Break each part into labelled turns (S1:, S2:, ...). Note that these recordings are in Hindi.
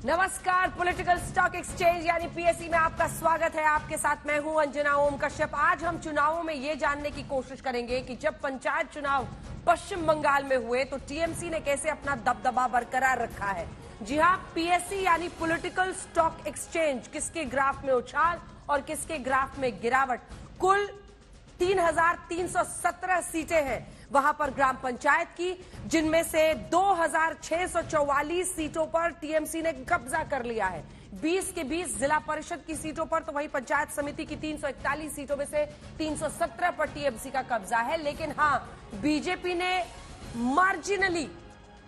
S1: नमस्कार। पॉलिटिकल स्टॉक एक्सचेंज यानी पीएसई में आपका स्वागत है। आपके साथ मैं हूं अंजना ओम कश्यप। आज हम चुनावों में ये जानने की कोशिश करेंगे कि जब पंचायत चुनाव पश्चिम बंगाल में हुए तो टीएमसी ने कैसे अपना दबदबा बरकरार रखा है। जी हां, पीएसई यानी पॉलिटिकल स्टॉक एक्सचेंज, किसके ग्राफ में उछाल और किसके ग्राफ में गिरावट। कुल 3,317 सीटें हैं वहां पर ग्राम पंचायत की, जिनमें से 2,644 सीटों पर टीएमसी ने कब्जा कर लिया है। 20 के 20 जिला परिषद की सीटों पर, तो वहीं पंचायत समिति की 341 सीटों में से 317 पर टीएमसी का कब्जा है। लेकिन हां, बीजेपी ने मार्जिनली,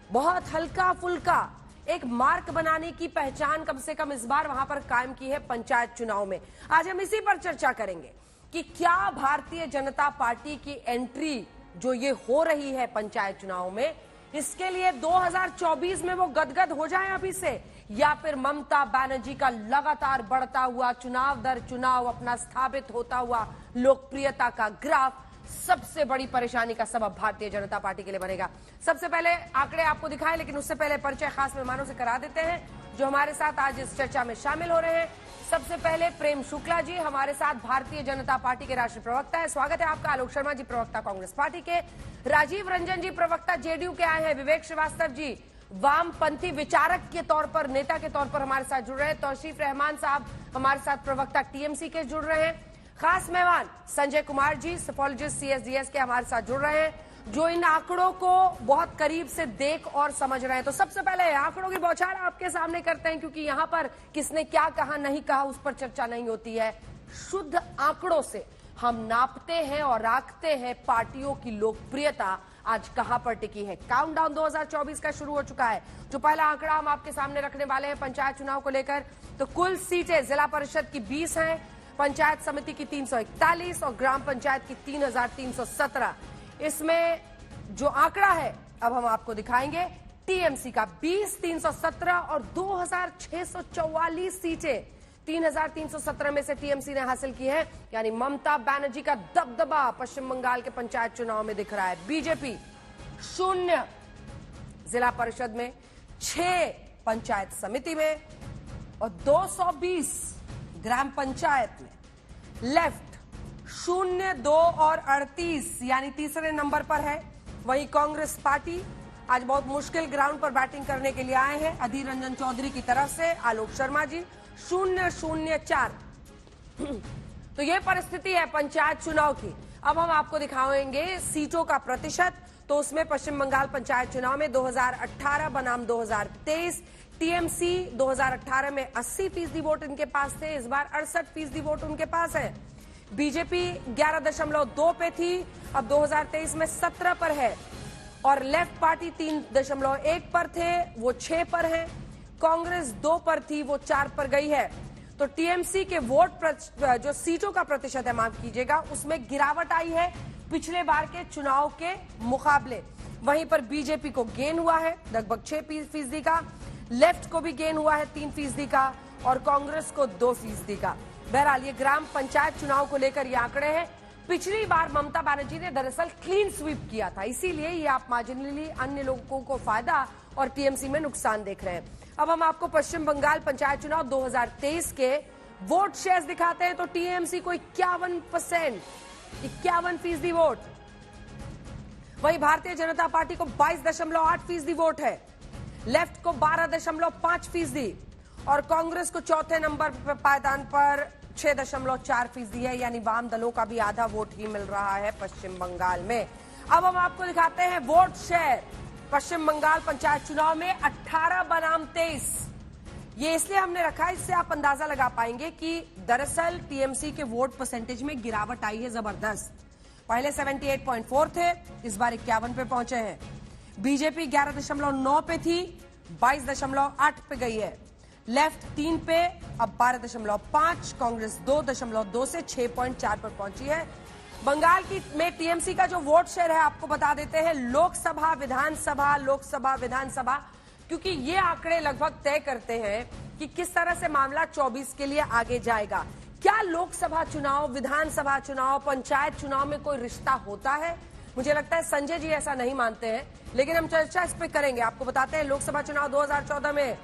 S1: बहुत हल्का फुल्का एक मार्क बनाने की पहचान कम से कम इस बार वहां पर कायम की है पंचायत चुनाव में। आज हम इसी पर चर्चा करेंगे कि क्या भारतीय जनता पार्टी की एंट्री जो ये हो रही है पंचायत चुनाव में, इसके लिए 2024 में वो गदगद हो जाए अभी से, या फिर ममता बनर्जी का लगातार बढ़ता हुआ चुनाव दर चुनाव अपना स्थापित होता हुआ लोकप्रियता का ग्राफ सबसे बड़ी परेशानी का सबब भारतीय जनता पार्टी के लिए बनेगा। सबसे पहले आंकड़े आपको दिखाएं, लेकिन उससे पहले परिचय खास मेहमानों से करा देते हैं जो हमारे साथ आज इस चर्चा में शामिल हो रहे हैं। सबसे पहले प्रेम शुक्ला जी हमारे साथ, भारतीय जनता पार्टी के राष्ट्रीय प्रवक्ता है। स्वागत है आपका। आलोक शर्मा जी प्रवक्ता कांग्रेस पार्टी के, राजीव रंजन जी प्रवक्ता जेडीयू के आए हैं, विवेक श्रीवास्तव जी वामपंथी विचारक के तौर पर, नेता के तौर पर हमारे साथ जुड़ रहे हैं, तौसीफ रहमान साहब हमारे साथ प्रवक्ता टीएमसी के जुड़ रहे हैं, खास मेहमान संजय कुमार जी सोफोलॉजिस्ट सीएसडीएस के हमारे साथ जुड़ रहे हैं, जो इन आंकड़ों को बहुत करीब से देख और समझ रहे हैं। तो सबसे पहले आंकड़ों की बौछार आपके सामने करते हैं, क्योंकि यहां पर किसने क्या कहा नहीं कहा उस पर चर्चा नहीं होती है। शुद्ध आंकड़ों से हम नापते हैं और आंकते हैं पार्टियों की लोकप्रियता आज कहां पर टिकी है। काउंटडाउन 2024 का शुरू हो चुका है। जो पहला आंकड़ा हम आपके सामने रखने वाले हैं पंचायत चुनाव को लेकर, तो कुल सीटें जिला परिषद की 20 हैं, पंचायत समिति की 341 और ग्राम पंचायत की 3,317। इसमें जो आंकड़ा है अब हम आपको दिखाएंगे, टीएमसी का 20, 317 और 2,644 सीटें 3,317 में से टीएमसी ने हासिल की है। यानी ममता बनर्जी का दबदबा पश्चिम बंगाल के पंचायत चुनाव में दिख रहा है। बीजेपी 0 जिला परिषद में, 6 पंचायत समिति में और 220 ग्राम पंचायत में। लेफ्ट 0, 2 और 38 यानी तीसरे नंबर पर है। वहीं कांग्रेस पार्टी आज बहुत मुश्किल ग्राउंड पर बैटिंग करने के लिए आए हैं। अधीर रंजन चौधरी की तरफ से आलोक शर्मा जी 004। तो ये परिस्थिति है पंचायत चुनाव की। अब हम आपको दिखाएंगे सीटों का प्रतिशत। तो उसमें पश्चिम बंगाल पंचायत चुनाव में 2018 बनाम 2023, टीएमसी 2018 में 80% वोट इनके पास थे, इस बार 68% वोट उनके पास है। बीजेपी 11.2 पे थी, अब 2023 में 17 पर है। और लेफ्ट पार्टी 3.1 पर थे, वो 6 पर है। कांग्रेस 2 पर थी, वो 4 पर गई है। तो टीएमसी के वोट जो सीटों का प्रतिशत है, माफ कीजिएगा, उसमें गिरावट आई है पिछले बार के चुनाव के मुकाबले। वहीं पर बीजेपी को गेन हुआ है लगभग 6% का, लेफ्ट को भी गेन हुआ है 3% का और कांग्रेस को 2% का। बहरहाल ये ग्राम पंचायत चुनाव को लेकर ये आंकड़े हैं। पिछली बार ममता बनर्जी ने दरअसल क्लीन स्वीप किया था, इसीलिए ये आप मार्जिनली अन्य लोगों को फायदा और टीएमसी में नुकसान देख रहे हैं। अब हम आपको पश्चिम बंगाल पंचायत चुनाव 2023 के वोट शेयर दिखाते हैं। तो टीएमसी को 51% वोट, वहीं भारतीय जनता पार्टी को 22.8% वोट है, लेफ्ट को 12.5% और कांग्रेस को चौथे नंबर पर पायदान पर 6.4% है। यानी वाम दलों का भी आधा वोट ही मिल रहा है पश्चिम बंगाल में। अब हम आपको दिखाते हैं वोट शेयर पश्चिम बंगाल पंचायत चुनाव में 18 बनाम 23। ये इसलिए हमने रखा है, इससे आप अंदाजा लगा पाएंगे कि दरअसल टीएमसी के वोट परसेंटेज में गिरावट आई है जबरदस्त। पहले 78.4 थे, इस बार 51 पे पहुंचे हैं। बीजेपी 11.9 पे थी, 22.8 पे गई है। लेफ्ट 3 पे, अब 12.5, कांग्रेस 2.2 से 6.4 पर पहुंची है। बंगाल की में टीएमसी का जो वोट शेयर है आपको बता देते हैं, लोकसभा विधानसभा, क्योंकि ये आंकड़े लगभग तय करते हैं कि किस तरह से मामला 24 के लिए आगे जाएगा। क्या लोकसभा चुनाव, विधानसभा चुनाव, पंचायत चुनाव में कोई रिश्ता होता है? मुझे लगता है संजय जी ऐसा नहीं मानते हैं, लेकिन हम चर्चा इस पे करेंगे। आपको बताते हैं लोकसभा चुनाव 2014 में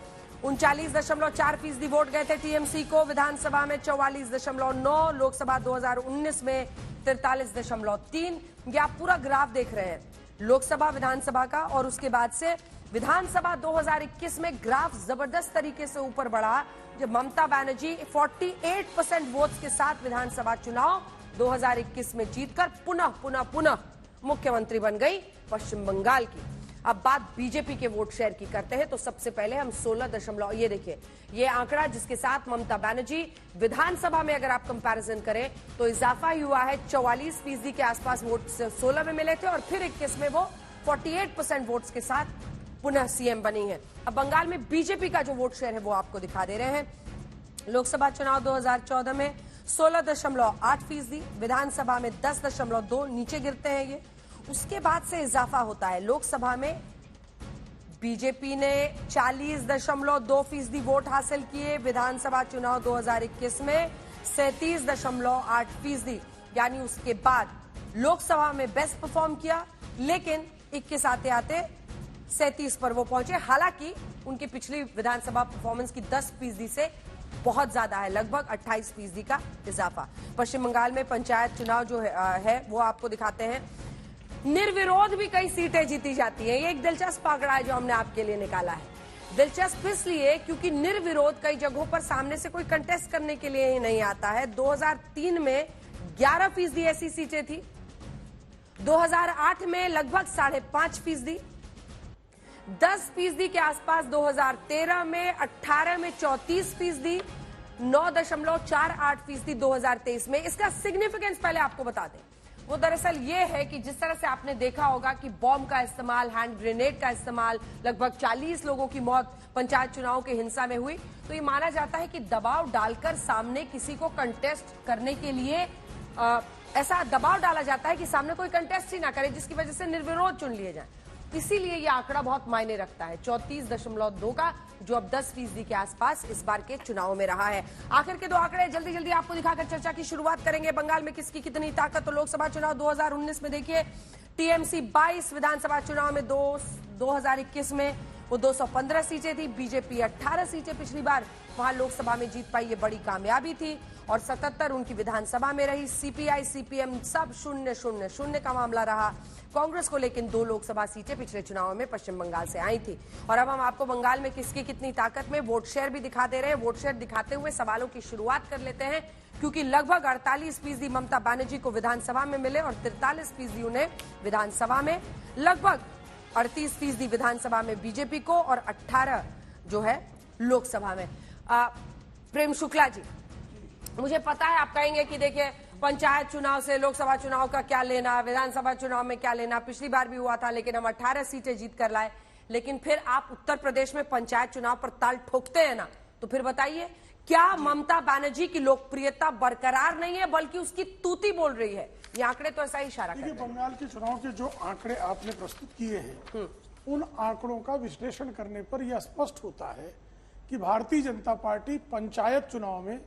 S1: 39.4% वोट गए थे टीएमसी को। विधानसभा में 44.9, लोकसभा 2019 में 43.3। ये आप पूरा ग्राफ देख रहे हैं लोकसभा विधानसभा का, और उसके बाद से विधानसभा 2021 में ग्राफ जबरदस्त तरीके से ऊपर बढ़ा जब ममता बनर्जी 48% वोट्स के साथ विधानसभा चुनाव 2021 में जीतकर पुनः मुख्यमंत्री बन गई पश्चिम बंगाल की। अब बात बीजेपी के वोट शेयर की करते हैं तो सबसे पहले हम 16 ये देखिए, ये आंकड़ा जिसके साथ ममता बनर्जी विधानसभा में अगर आप कंपैरिजन करें तो इजाफा हुआ है। 44% के आसपास वोट 16 में मिले थे और फिर 21 में वो 48% वोट्स के साथ पुनः सीएम बनी है। अब बंगाल में बीजेपी का जो वोट शेयर है वो आपको दिखा दे रहे हैं। लोकसभा चुनाव 2014 में 16.8%, विधानसभा में 10.2, नीचे गिरते हैं ये। उसके बाद से इजाफा होता है। लोकसभा में बीजेपी ने 40.2% वोट हासिल किए, विधानसभा चुनाव 2021 में 37.8%, यानी उसके बाद लोकसभा में बेस्ट परफॉर्म किया, लेकिन 21 आते आते 37 पर वो पहुंचे। हालांकि उनकी पिछली विधानसभा परफॉर्मेंस की 10% से बहुत ज्यादा है, लगभग 28% का इजाफा। पश्चिम बंगाल में पंचायत चुनाव जो है वो आपको दिखाते हैं। निर्विरोध भी कई सीटें जीती जाती हैं। ये एक दिलचस्प आंकड़ा है जो हमने आपके लिए निकाला है। दिलचस्प इसलिए क्योंकि निर्विरोध कई जगहों पर सामने से कोई कंटेस्ट करने के लिए ही नहीं आता है। 2003 में 11% ऐसी सीटें थी, 2008 में लगभग 5.5%, 10% के आसपास 2013 में, 18 में 34%, 9.48% 2023 में। इसका सिग्निफिकेंस पहले आपको बता दें, वो दरअसल ये है कि जिस तरह से आपने देखा होगा कि बॉम्ब का इस्तेमाल, हैंड ग्रेनेड का इस्तेमाल, लगभग 40 लोगों की मौत पंचायत चुनाव की हिंसा में हुई, तो ये माना जाता है कि दबाव डालकर सामने किसी को कंटेस्ट करने के लिए ऐसा दबाव डाला जाता है कि सामने कोई कंटेस्ट ही ना करे, जिसकी वजह से निर्विरोध चुन लिए जाए। इसीलिए ये आंकड़ा बहुत मायने रखता है 34.2 का, जो अब 10% के आसपास इस बार के चुनाव में रहा है। आखिर के दो आंकड़े जल्दी आपको दिखाकर चर्चा की शुरुआत करेंगे। बंगाल में किसकी कितनी ताकत, तो लोकसभा चुनाव 2019 में देखिए टीएमसी 22, विधानसभा चुनाव में 2021 में वो 215 सीटें थी, बीजेपी 18 सीटें पिछली बार वहां लोकसभा में जीत पाई, ये बड़ी कामयाबी थी, और 77 उनकी विधानसभा में रही। सीपीआई सीपीएम सब 0-0-0 का मामला रहा। कांग्रेस को लेकिन 2 लोकसभा सीटें पिछले चुनाव में पश्चिम बंगाल से आई थी। और अब हम आपको बंगाल में किसकी कितनी ताकत में वोट शेयर भी दिखा दे रहे हैं। वोट शेयर दिखाते हुए सवालों की शुरुआत कर लेते हैं, क्योंकि लगभग 48% ममता बनर्जी को विधानसभा में मिले और 43% उन्हें विधानसभा में, लगभग 38% विधानसभा में बीजेपी को और 18 जो है लोकसभा में। प्रेम शुक्ला जी, मुझे पता है आप कहेंगे कि देखिए पंचायत चुनाव से लोकसभा चुनाव का क्या लेना, विधानसभा चुनाव में क्या लेना, पिछली बार भी हुआ था लेकिन हम 18 सीटें जीत कर लाए, लेकिन फिर आप उत्तर प्रदेश में पंचायत चुनाव पर ताल ठोकते हैं ना, तो फिर बताइए क्या ममता बनर्जी की लोकप्रियता बरकरार नहीं है बल्कि उसकी तूती बोल रही है? ये आंकड़े तो ऐसा ही इशारा करते हैं।
S2: बंगाल के चुनाव के जो आंकड़े आपने प्रस्तुत किए हैं, उन आंकड़ों का विश्लेषण करने पर यह स्पष्ट होता है कि भारतीय जनता पार्टी पंचायत चुनाव में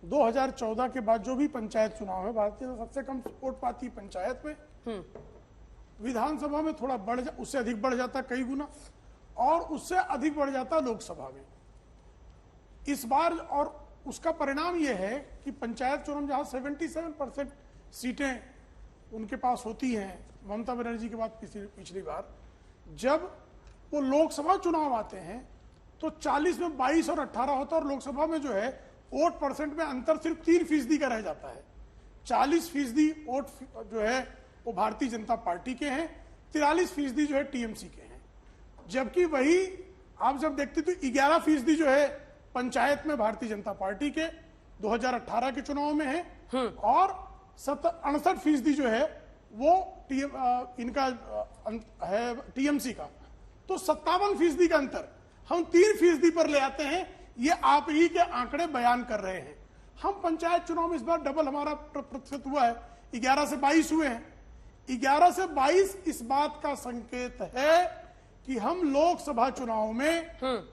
S2: 2014 के बाद जो भी पंचायत चुनाव है, भारतीय जनता सबसे कम वोट पाती पंचायत में, विधानसभा में थोड़ा उससे अधिक बढ़ जाता कई गुना, और उससे अधिक बढ़ जाता लोकसभा में इस बार। और उसका परिणाम यह है कि पंचायत चुनाव जहां 77% सीटें उनके पास होती हैं ममता बनर्जी के बाद पिछली बार, जब वो लोकसभा चुनाव आते हैं तो 40 में 22 और 18 होता है, और लोकसभा में जो है वोट परसेंट में अंतर सिर्फ 3% का रह जाता है। 40% वोट जो है वो भारतीय जनता पार्टी के हैं, 43% जो है टीएमसी के हैं, जबकि वही आप जब देखते तो 11% जो है पंचायत में भारतीय जनता पार्टी के 2018 के चुनाव में है, और 68% जो है वो इनका है टीएमसी का। तो 57% का अंतर हम 3% पर ले आते हैं। ये आप ही के आंकड़े बयान कर रहे हैं। हम पंचायत चुनाव में इस बार डबल हमारा प्रतिशत हुआ है, 11 से 22 हुए हैं। 11 से 22 इस बात का संकेत है कि हम लोकसभा चुनाव में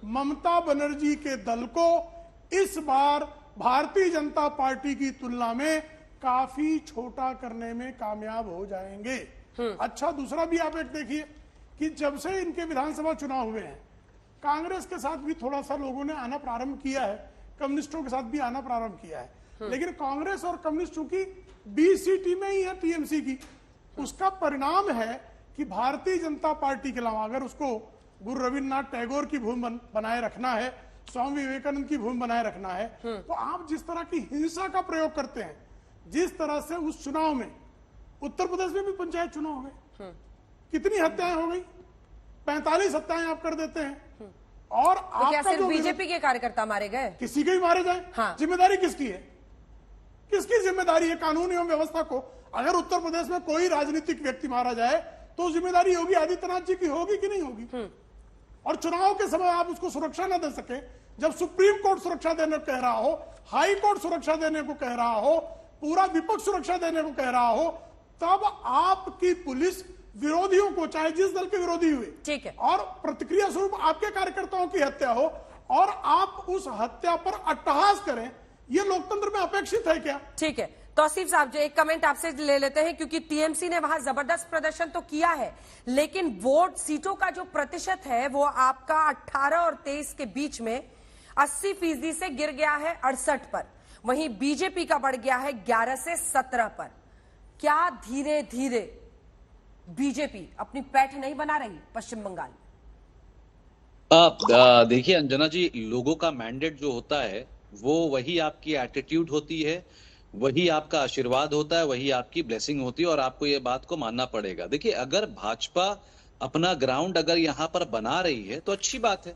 S2: ममता बनर्जी के दल को इस बार भारतीय जनता पार्टी की तुलना में काफी छोटा करने में कामयाब हो जाएंगे। अच्छा, दूसरा भी आप एक देखिए कि जब से इनके विधानसभा चुनाव हुए हैं, कांग्रेस के साथ भी थोड़ा सा लोगों ने आना प्रारंभ किया है, कम्युनिस्टों के साथ भी आना प्रारंभ किया है, लेकिन कांग्रेस और कम्युनिस्ट चूंकि 20 सीट में ही है टीएमसी की, उसका परिणाम है कि भारतीय जनता पार्टी के अलावा अगर उसको गुरु रविन्द्रनाथ टैगोर की भूमि बनाए रखना है, स्वामी विवेकानंद की भूमि बनाए रखना है, तो आप जिस तरह की हिंसा का प्रयोग करते हैं, जिस तरह से उस चुनाव में, उत्तर प्रदेश में भी पंचायत चुनाव हो गए, कितनी हत्याएं हो गई, 45 हत्याएं आप कर देते हैं, और
S1: तो क्या सिर्फ बीजेपी के कार्यकर्ता मारे गए?
S2: किसी के ही मारे जाए,
S1: हाँ।
S2: जिम्मेदारी किसकी है? किसकी जिम्मेदारी है? कानून एवं व्यवस्था को। अगर उत्तर प्रदेश में कोई राजनीतिक व्यक्ति मारा जाए तो जिम्मेदारी योगी आदित्यनाथ जी की होगी कि नहीं होगी? और चुनाव के समय आप उसको सुरक्षा न दे सके, जब सुप्रीम कोर्ट सुरक्षा देने को कह रहा हो, हाई कोर्ट सुरक्षा देने को कह रहा हो, पूरा विपक्ष सुरक्षा देने को कह रहा हो, तब आपकी पुलिस विरोधियों को, चाहे जिस दल के विरोधी हुए,
S1: ठीक है,
S2: और प्रतिक्रिया स्वरूप आपके कार्यकर्ताओं की हत्या हो और आप उस हत्या पर अट्टहास करें, ये लोकतंत्र में अपेक्षित है क्या?
S1: ठीक है, तौसीफ साहब जो एक कमेंट आपसे ले लेते हैं, क्योंकि टीएमसी ने वहां जबरदस्त प्रदर्शन तो किया है, लेकिन वोट सीटों का जो प्रतिशत है वो आपका 18 और 23 के बीच में 80% से गिर गया है 68 पर, वहीं बीजेपी का बढ़ गया है 11 से 17 पर। क्या धीरे धीरे बीजेपी अपनी पैठ नहीं बना रही पश्चिम बंगाल में?
S3: देखिए अंजना जी, लोगों का मैंडेट जो होता है वो वही आपकी एटीट्यूड होती है, वही आपका आशीर्वाद होता है, वही आपकी ब्लेसिंग होती है, और आपको ये बात को मानना पड़ेगा। देखिए, अगर भाजपा अपना ग्राउंड अगर यहां पर बना रही है तो अच्छी बात है,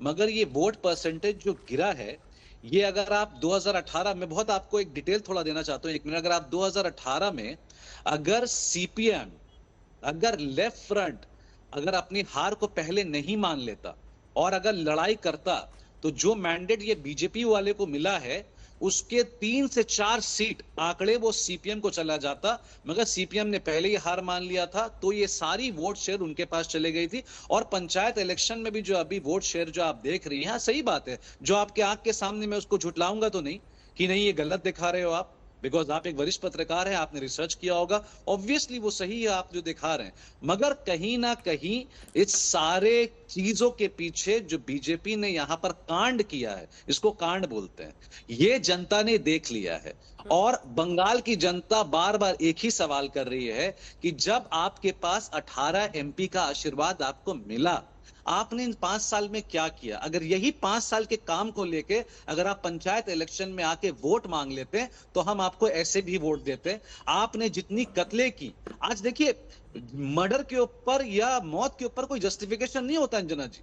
S3: मगर ये वोट परसेंटेज जो गिरा है, ये अगर आप 2018 में, बहुत आपको एक डिटेल थोड़ा देना चाहता हूं, एक मिनट, अगर आप 2018 में अगर सीपीएम, अगर लेफ्ट फ्रंट अगर अपनी हार को पहले नहीं मान लेता और अगर लड़ाई करता, तो जो मैंडेट ये बीजेपी वाले को मिला है उसके 3 से 4 सीट आंकड़े वो सीपीएम को चला जाता, मगर सीपीएम ने पहले ही हार मान लिया था, तो ये सारी वोट शेयर उनके पास चले गई थी। और पंचायत इलेक्शन में भी जो अभी वोट शेयर जो आप देख रही हैं, सही बात है, जो आपके आंख के सामने, मैं उसको झुटलाऊंगा तो नहीं कि नहीं ये गलत दिखा रहे हो आप, बिकॉज आप एक वरिष्ठ पत्रकार हैं, आपने रिसर्च किया होगा, ऑब्वियसली वो सही है आप जो दिखा रहे हैं, मगर कहीं ना कहीं इस सारे चीजों के पीछे जो बीजेपी ने यहां पर कांड किया है, इसको कांड बोलते हैं, ये जनता ने देख लिया है। और बंगाल की जनता बार बार एक ही सवाल कर रही है कि जब आपके पास 18 एमपी का आशीर्वाद आपको मिला, आपने इन 5 साल में क्या किया? अगर यही 5 साल के काम को लेके अगर आप पंचायत इलेक्शन में आके वोट मांग लेते तो हम आपको ऐसे भी वोट देते। आपने जितनी कत्ले की, आज देखिए, मर्डर के ऊपर या मौत के ऊपर कोई जस्टिफिकेशन नहीं होता अंजना जी।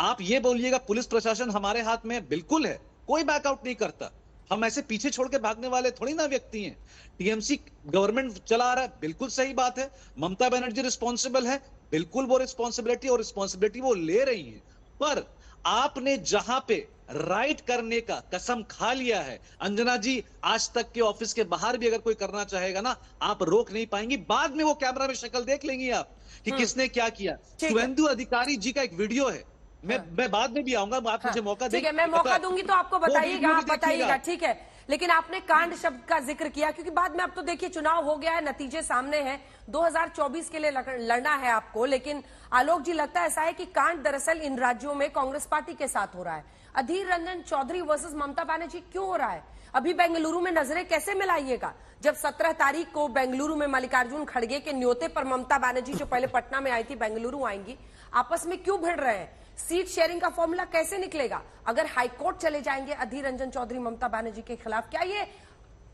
S3: आप ये बोलिएगा पुलिस प्रशासन हमारे हाथ में बिल्कुल है, कोई बैकआउट नहीं करता, हम ऐसे पीछे छोड़ के भागने वाले थोड़ी ना व्यक्ति हैं। टीएमसी गवर्नमेंट चला रहा है, बिल्कुल सही बात है, ममता बनर्जी रिस्पॉन्सिबल है, बिल्कुल वो रिस्पॉन्सिबिलिटी वो ले रही है, पर आपने जहां पे राइट करने का कसम खा लिया है अंजना जी, आज तक के ऑफिस के बाहर भी अगर कोई करना चाहेगा ना, आप रोक नहीं पाएंगी। बाद में वो कैमरा में शक्ल देख लेंगी आप कि किसने क्या किया। शुभेंदु अधिकारी जी का एक वीडियो है, मैं बाद में भी आऊंगा, आप मुझे मौका दें।
S1: ठीक है, मैं मौका दूंगी तो आपको बताइएगा, आप बताइएगा, ठीक है। लेकिन आपने कांड शब्द का जिक्र किया, क्योंकि बाद में अब तो देखिए चुनाव हो गया है, नतीजे सामने हैं, 2024 के लिए लड़ना है आपको, लेकिन आलोक जी लगता है ऐसा है कि कांड दरअसल इन राज्यों में कांग्रेस पार्टी के साथ हो रहा है। अधीर रंजन चौधरी वर्सेस ममता बनर्जी क्यों हो रहा है? अभी बेंगलुरु में नजरें कैसे मिलाइएगा, जब 17 तारीख को बेंगलुरु में मल्लिकार्जुन खड़गे के न्योते पर ममता बनर्जी जो पहले पटना में आई थी, बेंगलुरु आएंगी, आपस में क्यों भिड़ रहे हैं? सीट शेयरिंग का फॉर्मूला कैसे निकलेगा? अगर हाईकोर्ट चले जाएंगे अधीर रंजन चौधरी ममता बनर्जी के खिलाफ, क्या ये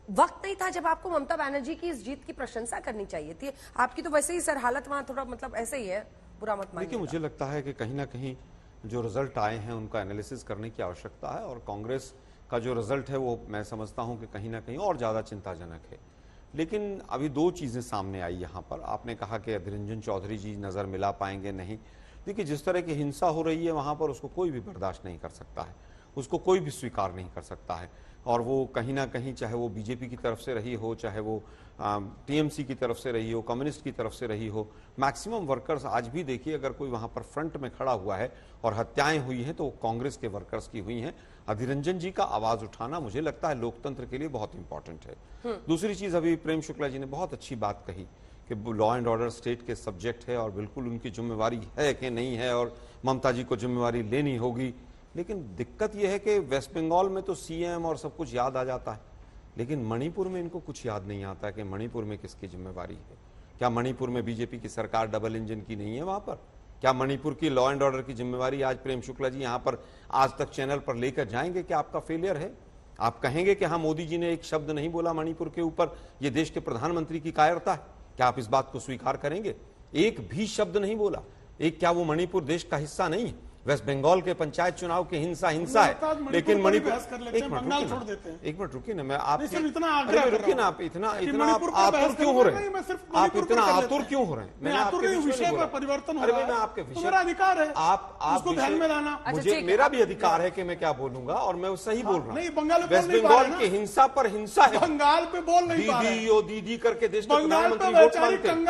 S1: वक्त नहीं था जब आपको ममता बनर्जी की इस जीत की प्रशंसा करनी चाहिए थी? आपकी तो वैसे ही सर हालत वहां थोड़ा मतलब ऐसे ही है, बुरा मत मानिए।
S4: देखिए, मुझे लगता है कि कहीं ना कहीं जो रिजल्ट आए हैं उनका एनालिसिस करने की आवश्यकता है, और कांग्रेस का जो रिजल्ट है वो मैं समझता हूं कि कहीं ना कहीं और ज्यादा चिंताजनक है। लेकिन अभी 2 चीजें सामने आई यहाँ पर। आपने कहा कि अधीर रंजन चौधरी जी नजर मिला पाएंगे, नहीं। देखिए, जिस तरह की हिंसा हो रही है वहां पर उसको कोई भी बर्दाश्त नहीं कर सकता है, उसको कोई भी स्वीकार नहीं कर सकता है, और वो कहीं ना कहीं, चाहे वो बीजेपी की तरफ से रही हो, चाहे वो टीएमसी की तरफ से रही हो, कम्युनिस्ट की तरफ से रही हो, मैक्सिमम वर्कर्स आज भी देखिए, अगर कोई वहां पर फ्रंट में खड़ा हुआ है और हत्याएं हुई हैं तो वो कांग्रेस के वर्कर्स की हुई हैं। अधीर रंजन जी का आवाज उठाना मुझे लगता है लोकतंत्र के लिए बहुत इंपॉर्टेंट है। दूसरी चीज, अभी प्रेम शुक्ला जी ने बहुत अच्छी बात कही कि लॉ एंड ऑर्डर स्टेट के सब्जेक्ट है और बिल्कुल उनकी जिम्मेवारी है कि नहीं है और ममता जी को जिम्मेवारी लेनी होगी। लेकिन दिक्कत यह है कि वेस्ट बंगाल में तो सीएम और सब कुछ याद आ जाता है, लेकिन मणिपुर में इनको कुछ याद नहीं आता कि मणिपुर में किसकी जिम्मेवारी है। क्या मणिपुर में बीजेपी की सरकार डबल इंजन की नहीं है? वहां पर क्या मणिपुर की लॉ एंड ऑर्डर की जिम्मेवारी आज प्रेम शुक्ला जी यहां पर आज तक चैनल पर लेकर जाएंगे कि आपका फेलियर है? आप कहेंगे कि हाँ मोदी जी ने एक शब्द नहीं बोला मणिपुर के ऊपर, ये देश के प्रधानमंत्री की कायरता है? क्या आप इस बात को स्वीकार करेंगे? एक भी शब्द नहीं बोला। क्या वो मणिपुर देश का हिस्सा नहीं है? वेस्ट बंगाल के पंचायत चुनाव की हिंसा है, लेकिन मणिपुर एक मिनट रुकिए ना, मैं आप रुकिए ना, आप इतना आतुर क्यों हो रहे हैं? आप इतना आतुर क्यों हो रहे हैं? मैंने आपके विषय पर परिवर्तन हो रहा है। मैं आपके विषय, मेरा अधिकार है, आप ध्यान में लाना। मुझे मेरा भी अधिकार है कि मैं क्या बोलूंगा और मैं सही बोल रहा हूँ। वेस्ट बंगाल की हिंसा पर हिंसा है,
S2: बंगाल पे बोल नहीं पा रहे,
S4: दीदी ओ दीदी करके देश के प्रधानमंत्री वोट मांगते हैं।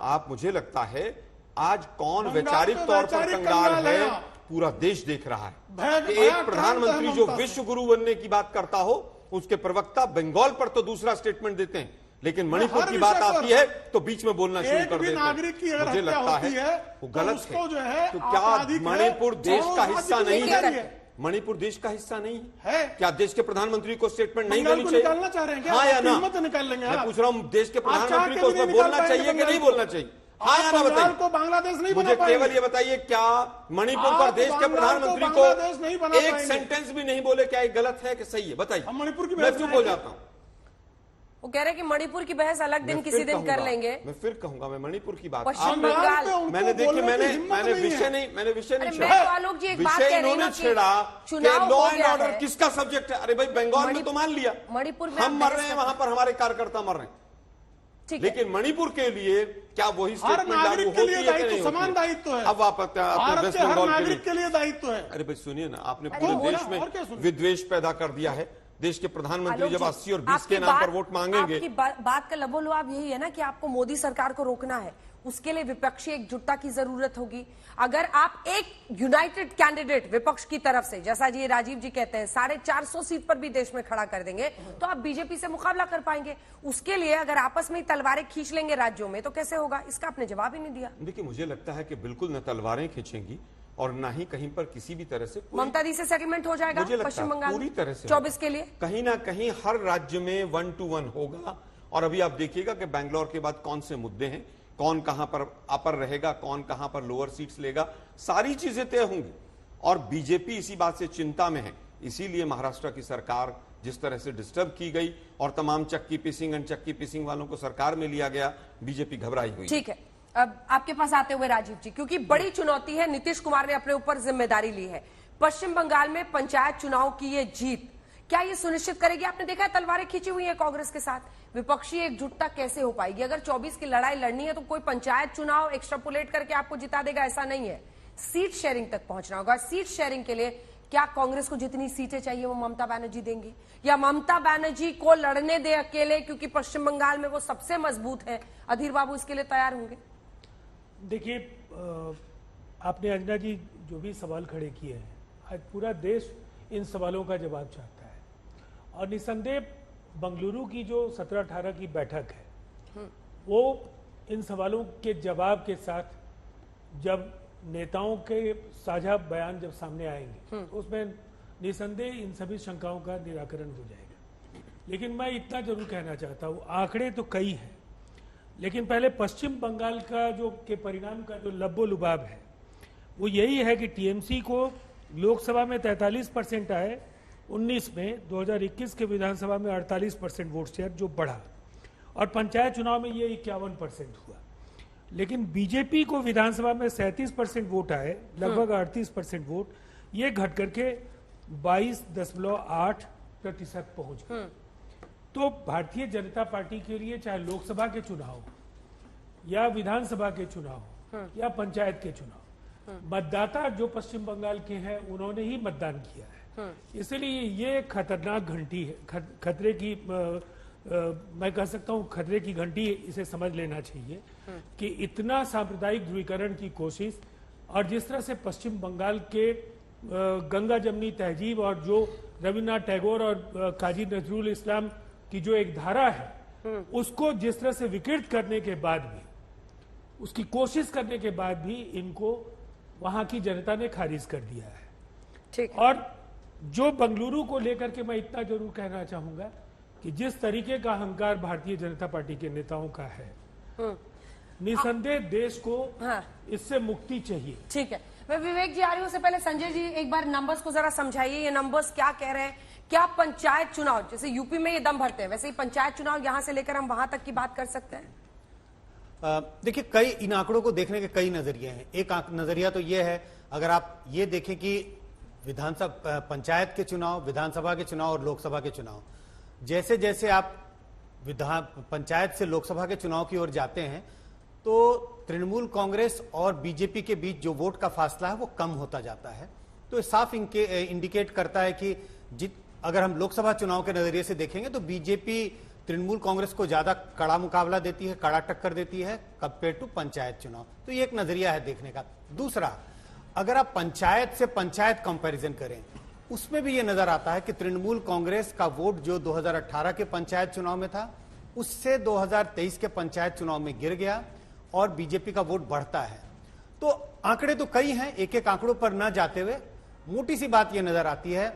S4: आप मुझे लगता है आज कौन वैचारिक तौर पर कंगाल है पूरा देश देख रहा है कि एक प्रधानमंत्री जो विश्व गुरु बनने की बात करता हो, उसके प्रवक्ता बंगाल पर तो दूसरा स्टेटमेंट देते हैं, लेकिन मणिपुर की बात आती है तो बीच में बोलना शुरू कर देते हैं। मुझे लगता है वो गलत है। तो क्या मणिपुर देश का हिस्सा नहीं है? मणिपुर देश का हिस्सा नहीं है? क्या देश के प्रधानमंत्री को स्टेटमेंट नहीं देनी चाहिए? हाँ या ना? मैं पूछ रहा हूँ, देश के प्रधानमंत्री को उसमें बोलना चाहिए कि नहीं बोलना चाहिए? हाँ या ना बताइए। को बांग्लादेश नहीं मुझे केवल ये बताइए, क्या मणिपुर पर देश के प्रधानमंत्री को एक सेंटेंस भी नहीं बोले, क्या ये गलत है कि सही है? बताइए। मणिपुर की मैं क्यों बोल जाता हूँ?
S1: वो कह रहे कि मणिपुर की बहस अलग दिन किसी दिन कर लेंगे।
S4: मैं फिर कहूंगा, मैं मणिपुर की बात
S1: पश्चिम बंगाल
S4: मैंने देखिए मैंने विषय नहीं छेड़ा कि लॉ एंड ऑर्डर किसका सब्जेक्ट है। अरे भाई बंगाल में तो मान लिया
S1: मणिपुर में
S4: हम मर रहे हैं, वहां पर हमारे कार्यकर्ता मर रहे हैं, लेकिन मणिपुर के लिए क्या वही स्टेटमेंट लागू होती है कि नहीं? समान दायित्व है। अब आप वेस्ट बंगाल के लिए दायित्व है। अरे भाई सुनिए ना, आपने पूरे देश में विद्वेष पैदा कर दिया है। देश के प्रधानमंत्री जब 80 और 20 के नाम पर वोट मांगेंगे,
S1: आपकी बात का लबोलुआब यही है ना कि आपको मोदी सरकार को रोकना है, उसके लिए विपक्षी एकजुटता की जरूरत होगी। अगर आप एक यूनाइटेड कैंडिडेट विपक्ष की तरफ से, जैसा जी राजीव जी कहते हैं, 450 सीट पर भी देश में खड़ा कर देंगे तो आप बीजेपी से मुकाबला कर पाएंगे। उसके लिए अगर आपस में तलवारें खींच लेंगे राज्यों में तो कैसे होगा? इसका आपने जवाब ही नहीं दिया।
S4: देखिए मुझे लगता है कि बिल्कुल न तलवारें खींचेंगी और ना ही कहीं पर किसी भी तरह से
S1: ममता दी से सेटलमेंट हो जाएगा पश्चिम बंगाल
S4: पूरी तरह से
S1: 24 के लिए।
S4: कहीं ना कहीं हर राज्य में 1 to 1 होगा। और अभी आप देखिएगा कि बैंगलोर के बाद कौन से मुद्दे हैं, कौन कहां पर अपर रहेगा, कौन कहां पर लोअर सीट्स लेगा, सारी चीजें तय होंगी। और बीजेपी इसी बात से चिंता में है, इसीलिए महाराष्ट्र की सरकार जिस तरह से डिस्टर्ब की गई और तमाम चक्की पीसिंग वालों को सरकार में लिया गया, बीजेपी घबराई हुई।
S1: ठीक है, अब आपके पास आते हुए राजीव जी, क्योंकि बड़ी चुनौती है, नीतीश कुमार ने अपने ऊपर जिम्मेदारी ली है। पश्चिम बंगाल में पंचायत चुनाव की ये जीत क्या ये सुनिश्चित करेगी? आपने देखा है तलवारें खींची हुई है कांग्रेस के साथ, विपक्षी एकजुटता कैसे हो पाएगी? अगर 24 की लड़ाई लड़नी है तो कोई पंचायत चुनाव एक्स्ट्रापुलेट करके आपको जिता देगा ऐसा नहीं है, सीट शेयरिंग तक पहुंचना होगा। सीट शेयरिंग के लिए क्या कांग्रेस को जितनी सीटें चाहिए वो ममता बनर्जी देंगी, या ममता बनर्जी को लड़ने दे अकेले, क्योंकि पश्चिम बंगाल में वो सबसे मजबूत है? अधीर बाबू इसके लिए तैयार होंगे?
S5: देखिए, आपने अंजना जी जो भी सवाल खड़े किए हैं, आज पूरा देश इन सवालों का जवाब चाहता है। और निसंदेह बंगलुरु की जो 17-18 की बैठक है वो इन सवालों के जवाब के साथ, जब नेताओं के साझा बयान जब सामने आएंगे तो उसमें निसंदेह इन सभी शंकाओं का निराकरण हो जाएगा। लेकिन मैं इतना जरूर कहना चाहता हूँ, आंकड़े तो कई हैं, लेकिन पहले पश्चिम बंगाल का जो के परिणाम का जो लब्बो-लुबाब है वो यही है कि टीएमसी को लोकसभा में 43% आए, 19 में 2021 के विधानसभा में 48% वोट शेयर जो बढ़ा, और पंचायत चुनाव में ये 51% हुआ। लेकिन बीजेपी को विधानसभा में 37% वोट आए, लगभग 38% वोट, ये घट करके 22.8% पहुंच गए। तो भारतीय जनता पार्टी के लिए चाहे लोकसभा के चुनाव या विधानसभा के चुनाव या पंचायत के चुनाव, मतदाता जो पश्चिम बंगाल के हैं उन्होंने ही मतदान किया है। इसलिए ये खतरनाक घंटी है, खतरे की मैं कह सकता हूं खतरे की घंटी इसे समझ लेना चाहिए कि इतना सांप्रदायिक ध्रुवीकरण की कोशिश, और जिस तरह से पश्चिम बंगाल के गंगा जमनी तहजीब और जो रविन्द्रनाथ टैगोर और काजी नजरुल इस्लाम की जो एक धारा है उसको जिस तरह से विकृत करने के बाद भी, उसकी कोशिश करने के बाद भी इनको वहां की जनता ने खारिज कर दिया है।
S1: ठीक है।
S5: और जो बंगलुरु को लेकर के मैं इतना जरूर कहना चाहूंगा कि जिस तरीके का अहंकार भारतीय जनता पार्टी के नेताओं का है, निसंदेह देश को
S1: हाँ।
S5: इससे मुक्ति चाहिए।
S1: ठीक है, मैं विवेक जी आ रही हूं। उससे पहले संजय जी एक बार नंबर्स को जरा समझाइए, ये नंबर्स क्या कह रहे हैं? क्या पंचायत चुनाव, जैसे यूपी में ये दम भरते हैं, वैसे ही पंचायत चुनाव यहां से लेकर हम वहां तक की बात कर सकते हैं?
S6: देखिए, कई इन आंकड़ों को देखने के कई नजरिए हैं। एक नजरिया तो यह है, अगर आप ये देखें कि विधानसभा, पंचायत के चुनाव, विधानसभा के चुनाव और लोकसभा के चुनाव, जैसे जैसे आप पंचायत से लोकसभा के चुनाव की ओर जाते हैं तो तृणमूल कांग्रेस और बीजेपी के बीच जो वोट का फासला है वो कम होता जाता है। तो साफ इंडिकेट करता है कि अगर हम लोकसभा चुनाव के नजरिए से देखेंगे तो बीजेपी तृणमूल कांग्रेस को ज्यादा कड़ा मुकाबला देती है, कड़ा टक्कर देती है कंपेयर टू पंचायत चुनाव। तो ये एक नजरिया है देखने का। दूसरा, अगर आप पंचायत से पंचायत कंपैरिजन करें, उसमें भी ये नजर आता है कि तृणमूल कांग्रेस का वोट जो 2018 के पंचायत चुनाव में था उससे 2023 के पंचायत चुनाव में गिर गया और बीजेपी का वोट बढ़ता है। तो आंकड़े तो कई हैं, एक एक आंकड़ों पर न जाते हुए मोटी सी बात यह नजर आती है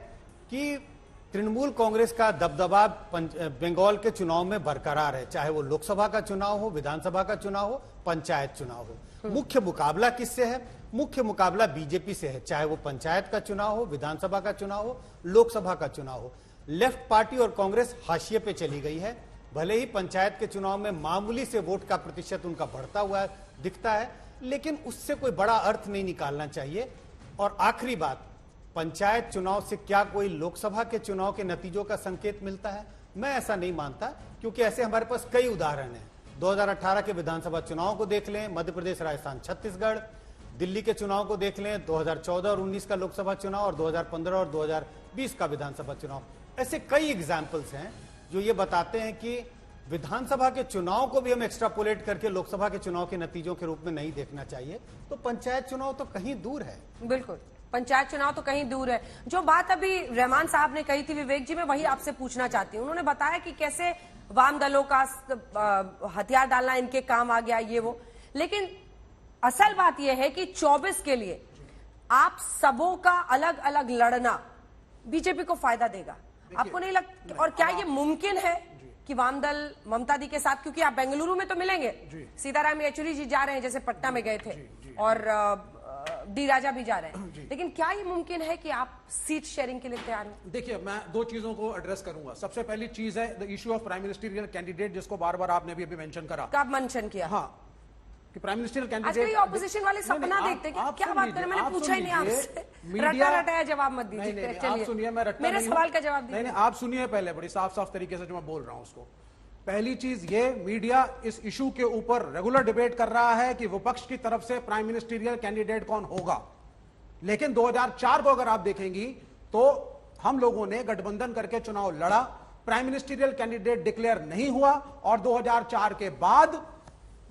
S6: कि तृणमूल कांग्रेस का दबदबा बंगाल के चुनाव में बरकरार है, चाहे वो लोकसभा का चुनाव हो, विधानसभा का चुनाव हो, पंचायत चुनाव हो। मुख्य मुकाबला किससे है? मुख्य मुकाबला बीजेपी से है, चाहे वो पंचायत का चुनाव हो, विधानसभा का चुनाव हो, लोकसभा का चुनाव हो। लेफ्ट पार्टी और कांग्रेस हाशिए पे चली गई है। भले ही पंचायत के चुनाव में मामूली से वोट का प्रतिशत उनका बढ़ता हुआ दिखता है, लेकिन उससे कोई बड़ा अर्थ नहीं निकालना चाहिए। और आखिरी बात, पंचायत चुनाव से क्या कोई लोकसभा के चुनाव के नतीजों का संकेत मिलता है? मैं ऐसा नहीं मानता, क्योंकि ऐसे हमारे पास कई उदाहरण हैं। 2018 के विधानसभा चुनाव को देख लें, मध्य प्रदेश, राजस्थान, छत्तीसगढ़, दिल्ली के चुनाव को देख लें, 2014 और 19 का लोकसभा चुनाव और 2015 और 2020 का विधानसभा चुनाव। ऐसे कई एग्जाम्पल्स हैं जो ये बताते हैं कि विधानसभा के चुनाव को भी हम एक्स्ट्रापोलेट करके लोकसभा के चुनाव के नतीजों के रूप में नहीं देखना चाहिए। तो पंचायत चुनाव तो कहीं दूर है।
S1: बिल्कुल, पंचायत चुनाव तो कहीं दूर है। जो बात अभी रहमान साहब ने कही थी विवेक जी, मैं वही आपसे पूछना चाहती हूँ। उन्होंने बताया कि कैसे वाम दलों का हथियार डालना इनके काम आ गया, ये वो। लेकिन असल बात यह है कि 24 के लिए आप सबों का अलग अलग लड़ना बीजेपी को फायदा देगा, आपको नहीं लगता? और क्या ये मुमकिन है कि वामदल ममता दी के साथ, क्योंकि आप बेंगलुरु में तो मिलेंगे, सीताराम येचुरी जी जा रहे हैं, जैसे पटना में गए थे, और डी राजा भी जा रहे हैं, लेकिन क्या ये मुमकिन है कि आप सीट शेयरिंग के लिए तैयार हो?
S7: देखिए, मैं दो चीजों को एड्रेस करूंगा। सबसे पहली चीज है the issue of prime ministerial candidate, जिसको बार बार आपने भी मेंशन करा।
S1: कब मेंशन किया?
S7: हाँ, कि प्राइम मिनिस्टरियल कैंडिडेट।
S1: आजकल ऑपोजिशन वाले सपना देखते हैं, क्या बात करें? मैंने पूछा ही नहीं आपसे, रटा रटाया जवाब मत दीजिए।
S7: आप सुनिए, मैं रटता
S1: मेरे सवाल का जवाब दीजिए।
S7: नहीं, आप सुनिए पहले, बड़ी साफ साफ तरीके से जो मैं बोल रहा हूं उसको। पहली चीज ये, मीडिया इस इशू के ऊपर रेगुलर डिबेट कर रहा है कि विपक्ष की तरफ से प्राइम मिनिस्टरियल कैंडिडेट कौन होगा। लेकिन 2004 को अगर आप देखेंगी तो हम लोगों ने गठबंधन करके चुनाव लड़ा, प्राइम मिनिस्टरियल कैंडिडेट डिक्लेयर नहीं हुआ, और 2004 के बाद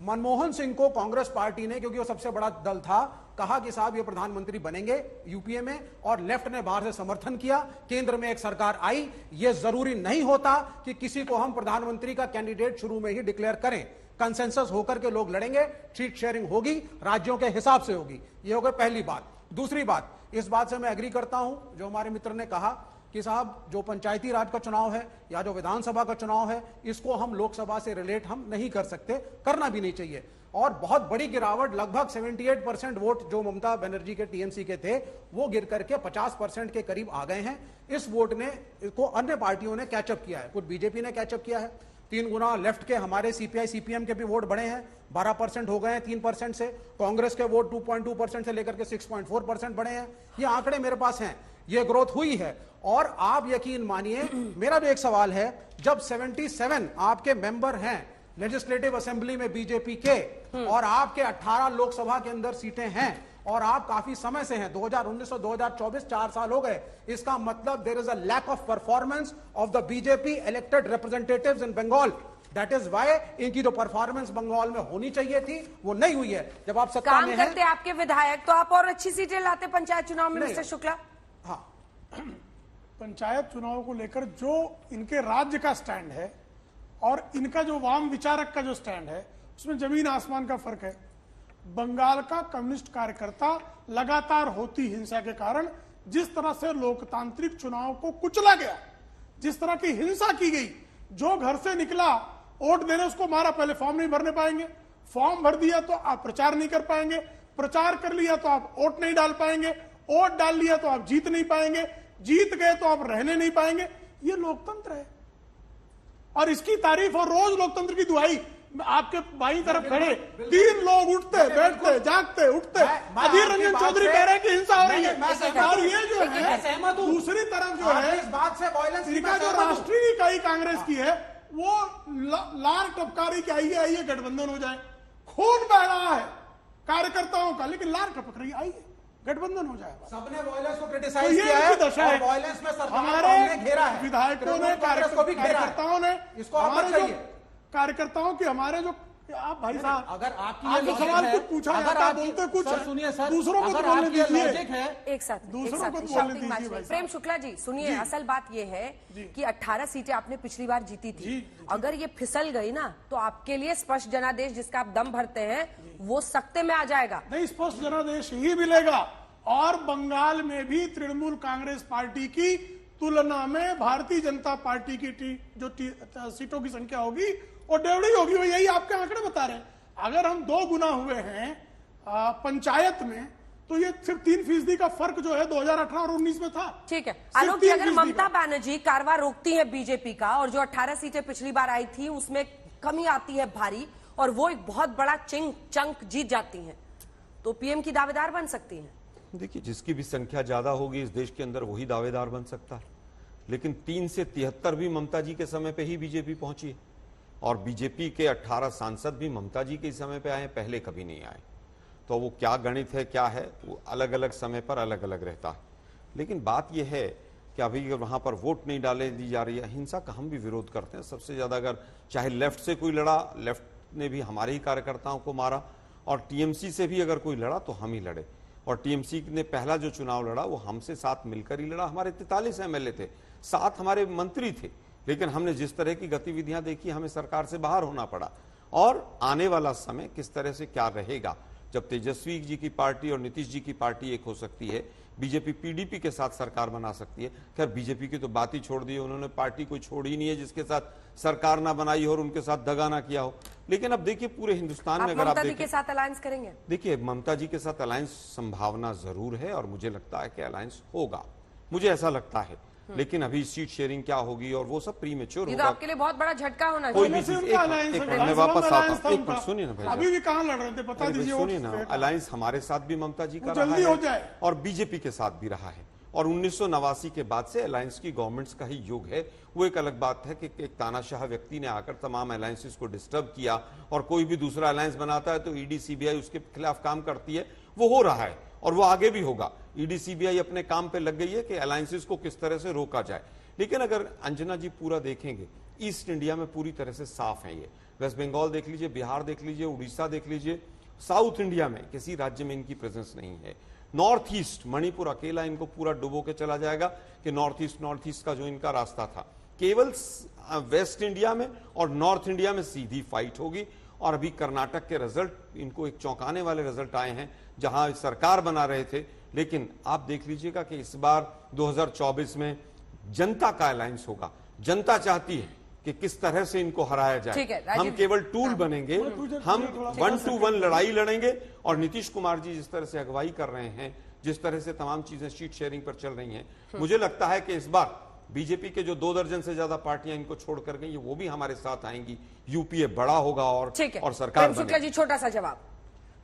S7: मनमोहन सिंह को कांग्रेस पार्टी ने, क्योंकि वो सबसे बड़ा दल था, कहा कि साहब ये प्रधानमंत्री बनेंगे यूपीए में, और लेफ्ट ने बाहर से समर्थन किया, केंद्र में एक सरकार आई। ये जरूरी नहीं होता कि किसी को हम प्रधानमंत्री का कैंडिडेट शुरू में ही डिक्लेयर करें, कंसेंसस होकर के लोग लड़ेंगे, सीट शेयरिंग होगी, राज्यों के हिसाब से होगी। ये हो गई पहली बात। दूसरी बात, इस बात से मैं एग्री करता हूं जो हमारे मित्र ने कहा कि साहब जो पंचायती राज का चुनाव है या जो विधानसभा का चुनाव है, इसको हम लोकसभा से रिलेट हम नहीं कर सकते, करना भी नहीं चाहिए। और बहुत बड़ी गिरावट, लगभग 78% वोट जो ममता बनर्जी के टीएमसी के थे, वो गिर करके 50% के करीब आ गए हैं। इस वोट ने इसको अन्य पार्टियों ने कैचअप किया है, कुछ बीजेपी ने कैचअप किया है। 3 गुना लेफ्ट के हमारे सीपीआई सीपीएम के भी वोट बढ़े हैं, 12% हो गए हैं 3% से। कांग्रेस के वोट 2.2% से लेकर के 6.4% बढ़े हैं। ये आंकड़े मेरे पास हैं, ये ग्रोथ हुई है। और आप यकीन मानिए, मेरा भी एक सवाल है, जब 77 आपके मेंबर हैं लेजिस्लेटिव असेंबली में बीजेपी के, और आपके 18 लोकसभा के अंदर सीटें हैं, और आप काफी समय से हैं, 2019 और 2024 4 साल हो गए, इसका मतलब there is a lack of performance of the BJP elected representatives in Bengal. That is why इनकी जो परफॉर्मेंस बंगाल में होनी चाहिए थी वो नहीं हुई है। जब आप सत्ता में हैं,
S1: करते आपके विधायक तो आप और अच्छी सीटें लाते पंचायत चुनाव में मिस्टर शुक्ला।
S7: हाँ,
S2: पंचायत चुनाव को लेकर जो इनके राज्य का स्टैंड है, और इनका जो वाम विचारक का जो स्टैंड है उसमें जमीन आसमान का फर्क है। बंगाल का कम्युनिस्ट कार्यकर्ता लगातार होती हिंसा के कारण जिस तरह से लोकतांत्रिक चुनाव को कुचला गया, जिस तरह की हिंसा की गई, जो घर से निकला वोट देने उसको मारा, पहले फॉर्म नहीं भरने पाएंगे, फॉर्म भर दिया तो आप प्रचार नहीं कर पाएंगे, प्रचार कर लिया तो आप वोट नहीं डाल पाएंगे, वोट डाल लिया तो आप जीत नहीं पाएंगे, जीत गए तो आप रहने नहीं पाएंगे। ये लोकतंत्र है और इसकी तारीफ और रोज लोकतंत्र की दुहाई। आपके बाईं तरफ खड़े 3 लोग उठते बैठते जागते उठते, अधीर रंजन चौधरी कह रहे हैं कि हिंसा हो रही है। और ये जो है दूसरी तरफ जो है
S7: इस बात से वायलेंस
S2: इनका जो राष्ट्रीय इकाई कांग्रेस की है वो लार टपकारी की आइए गठबंधन हो जाए। खून बह रहा है कार्यकर्ताओं का, लेकिन लार टपक रही आइए गठबंधन हो जाएगा।
S7: सबने वायलेंस को
S2: तो
S7: क्रिटिसाइज
S2: ये
S7: किया है
S2: दशा है।
S7: और वायलेंस में सरकार को
S2: हमारे
S7: हमने घेरा है,
S2: विधायकों ने कार्यकर्ताओं ने
S7: इसको आप
S2: हमारे जो
S7: बताइए।
S2: कार्यकर्ताओं की हमारे जो आप भाई साहब
S8: अगर आपकी
S2: आप
S8: ये
S2: जो
S8: लॉजिक
S2: सवाल
S8: है,
S2: कुछ पूछा
S8: अगर
S2: जाता है,
S8: आपकी-
S2: बोलते कुछ
S8: सर
S2: है,
S8: सुनिए सर,
S2: दूसरों को
S8: अगर
S2: तो बोलने
S8: आपकी ये
S2: दीजिए।
S8: लॉजिक है,
S1: एक साथ
S2: दूसरों को तो
S1: शॉपिंग
S2: बोलने
S1: मैच
S2: दीजिए
S1: में।
S2: भाई
S1: प्रेम शुक्ला जी सुनिए, असल बात ये है कि 18 सीटें आपने पिछली बार जीती थी। अगर ये फिसल गई ना तो आपके लिए स्पष्ट जनादेश जिसका आप दम भरते हैं वो सख्ते में आ जाएगा।
S2: नहीं, स्पष्ट जनादेश ही मिलेगा और बंगाल में भी तृणमूल कांग्रेस पार्टी की तुलना में भारतीय जनता पार्टी की जो सीटों की संख्या होगी वो 1.5 होगी। वो यही आपके आंकड़े बता रहे हैं। अगर हम 2 गुना हुए हैं पंचायत में तो ये सिर्फ 3% का फर्क जो है 2018 और 19 में था।
S1: ठीक है
S2: सिर्फ
S1: आलोक जी, अगर
S2: 3%
S1: ममता
S2: का।
S1: बनर्जी कारवां रोकती है बीजेपी का और जो 18 सीटें पिछली बार आई थी उसमें कमी आती है भारी और वो एक बहुत बड़ा चंक जीत जाती हैं तो पीएम की दावेदार बन सकती हैं।
S4: देखिए, जिसकी भी संख्या ज्यादा होगी इस देश के अंदर वही दावेदार बन सकता है। लेकिन 3 से 73 भी ममता जी के समय पे ही बीजेपी पहुंची है और बीजेपी के 18 सांसद भी ममता जी के समय पे आए, पहले कभी नहीं आए। तो वो क्या गणित है क्या है वो अलग अलग समय पर अलग अलग रहता है। लेकिन बात यह है कि अभी अगर वहां पर वोट नहीं डाले दी जा रही है, हिंसा का हम भी विरोध करते हैं। सबसे ज्यादा अगर चाहे लेफ्ट से कोई लड़ा, लेफ्ट ने भी हमारे ही कार्यकर्ताओं को मारा और टीएमसी से भी अगर कोई लड़ा तो हम ही लड़े। और टीएमसी ने पहला जो चुनाव लड़ा वो हमसे साथ मिलकर ही लड़ा। हमारे 43 एमएलए थे, 7 हमारे मंत्री थे, लेकिन हमने जिस तरह की गतिविधियां देखी हमें सरकार से बाहर होना पड़ा। और आने वाला समय किस तरह से क्या रहेगा, जब तेजस्वी जी की पार्टी और नीतीश जी की पार्टी एक हो सकती है, बीजेपी पीडीपी के साथ सरकार बना सकती है। खैर बीजेपी की तो बात ही छोड़ दी, उन्होंने पार्टी कोई छोड़ी नहीं है जिसके साथ सरकार ना बनाई हो और उनके साथ दगा ना किया हो। लेकिन अब देखिए पूरे हिंदुस्तान में अगर आप
S1: ममता जी
S4: देखें,
S1: के साथ अलायंस करेंगे?
S4: देखिए ममता जी के साथ अलायंस संभावना जरूर है और मुझे लगता है कि अलायंस होगा, मुझे ऐसा लगता है। लेकिन अभी सीट शेयरिंग क्या होगी और वो सब प्रीमेच्योर
S1: ये तो
S4: होगा।
S1: आपके लिए बहुत बड़ा झटका होना
S4: कोई
S1: चाहिए।
S4: भी चीज
S2: उनका alliance
S4: एक
S2: है,
S4: मिनट मैं
S2: maximum
S4: वापस आता
S2: alliance था
S4: हूँ। एक
S2: उनका।
S4: मिनट सुनिए ना भाई,
S2: अभी भी कहां लड़ रहे थे बता
S4: अरे भाई
S2: दीजिए।
S4: सुनिए ना, अलायंस हमारे साथ भी ममता जी का
S2: वो
S4: रहा
S2: जल्दी
S4: है
S2: हो जाए।
S4: और बीजेपी के साथ भी रहा है और 1989 के बाद से अलायंस की गवर्नमेंट्स का ही युग है। वो एक अलग बात है कि एक तानाशाह व्यक्ति ने आकर तमाम अलायंसेस को डिस्टर्ब किया और कोई भी दूसरा अलायंस बनाता है तो ईडी सीबीआई उसके खिलाफ काम करती है। वो हो रहा है और वो आगे भी होगा। ईडी सीबीआई अपने काम पे लग गई है कि अलायंसेस को किस तरह से रोका जाए। लेकिन अगर अंजना जी पूरा देखेंगे, ईस्ट इंडिया में पूरी तरह से साफ है। ये वेस्ट बंगाल देख लीजिए, बिहार देख लीजिए, उड़ीसा देख लीजिए, साउथ इंडिया में किसी राज्य में इनकी प्रेजेंस नहीं है। नॉर्थ ईस्ट, मणिपुर अकेला इनको पूरा डुबो के चला जाएगा कि नॉर्थ ईस्ट का जो इनका रास्ता था, केवल वेस्ट इंडिया में और नॉर्थ इंडिया में सीधी फाइट होगी। और अभी कर्नाटक के रिजल्ट, इनको एक चौंकाने वाले रिजल्ट आए हैं जहां सरकार बना रहे थे। लेकिन आप देख लीजिएगा कि इस बार 2024 में जनता का अलायंस होगा। जनता चाहती है कि किस तरह से इनको हराया
S1: ठीक
S4: जाए।
S1: है, राजीव।
S4: हम केवल टूल बनेंगे, हम 1-to-1 लड़ाई लड़ेंगे। और नीतीश कुमार जी जिस तरह से अगुवाई कर रहे हैं, जिस तरह से तमाम चीजें सीट शेयरिंग पर चल रही हैं, मुझे लगता है कि इस बार बीजेपी के जो 2 दर्जन से ज्यादा पार्टियां इनको छोड़कर गई, वो भी हमारे साथ आएंगी। यूपीए बड़ा होगा और सरकार
S1: प्रेम शुक्ला जी छोटा सा जवाब।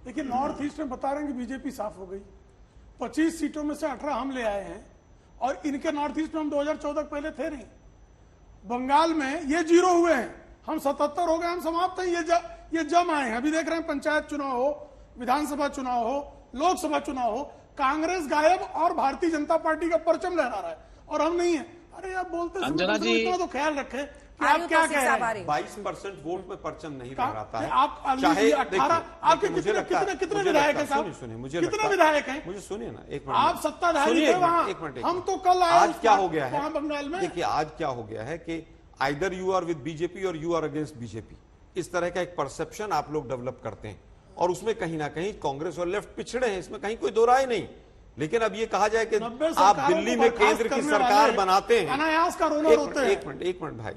S2: देखिए नॉर्थ ईस्ट में बता रहे हैं कि बीजेपी साफ हो गई। 25 सीटों में से 18 हम ले आए हैं और इनके नॉर्थ ईस्ट में हम 2014 पहले थे नहीं। बंगाल में ये 0 हुए हैं, हम 77 हो गए, हम समाप्त हैं। ये जम आए हैं। अभी देख रहे हैं पंचायत चुनाव हो, विधानसभा चुनाव हो, लोकसभा चुनाव हो, कांग्रेस गायब और भारतीय जनता पार्टी का परचम लहरा रहा है और हम नहीं है। अरे आप बोलते
S3: अंजना जी,
S2: इतना तो ख्याल रखें कि आप क्या कह रहे हैं।
S4: 22% वोट में परचम नहीं लहराता है।
S2: आप चाहे 18 आपके कितने विधायक हैं साहब?
S4: सुनिए मुझे
S2: कितने विधायक हैं?
S4: मुझे सुनिए ना एक मिनट,
S2: आप सत्ताधारी थे वहां, हम तो कल आए
S4: आज क्या हो गया है
S2: बंगाल में।
S4: देखिए आज क्या हो गया है कि either you are with BJP और यू आर अगेंस्ट बीजेपी। इस तरह का एक परसेप्शन आप लोग डेवलप करते हैं और उसमें कहीं ना कहीं कांग्रेस और लेफ्ट पिछड़े हैं, इसमें कहीं कोई दो राय नहीं। लेकिन अब ये कहा जाए कि आप दिल्ली में केंद्र की सरकार बनाते हैं,
S2: अनायास का रोलर होते हैं।
S4: एक मिनट भाई,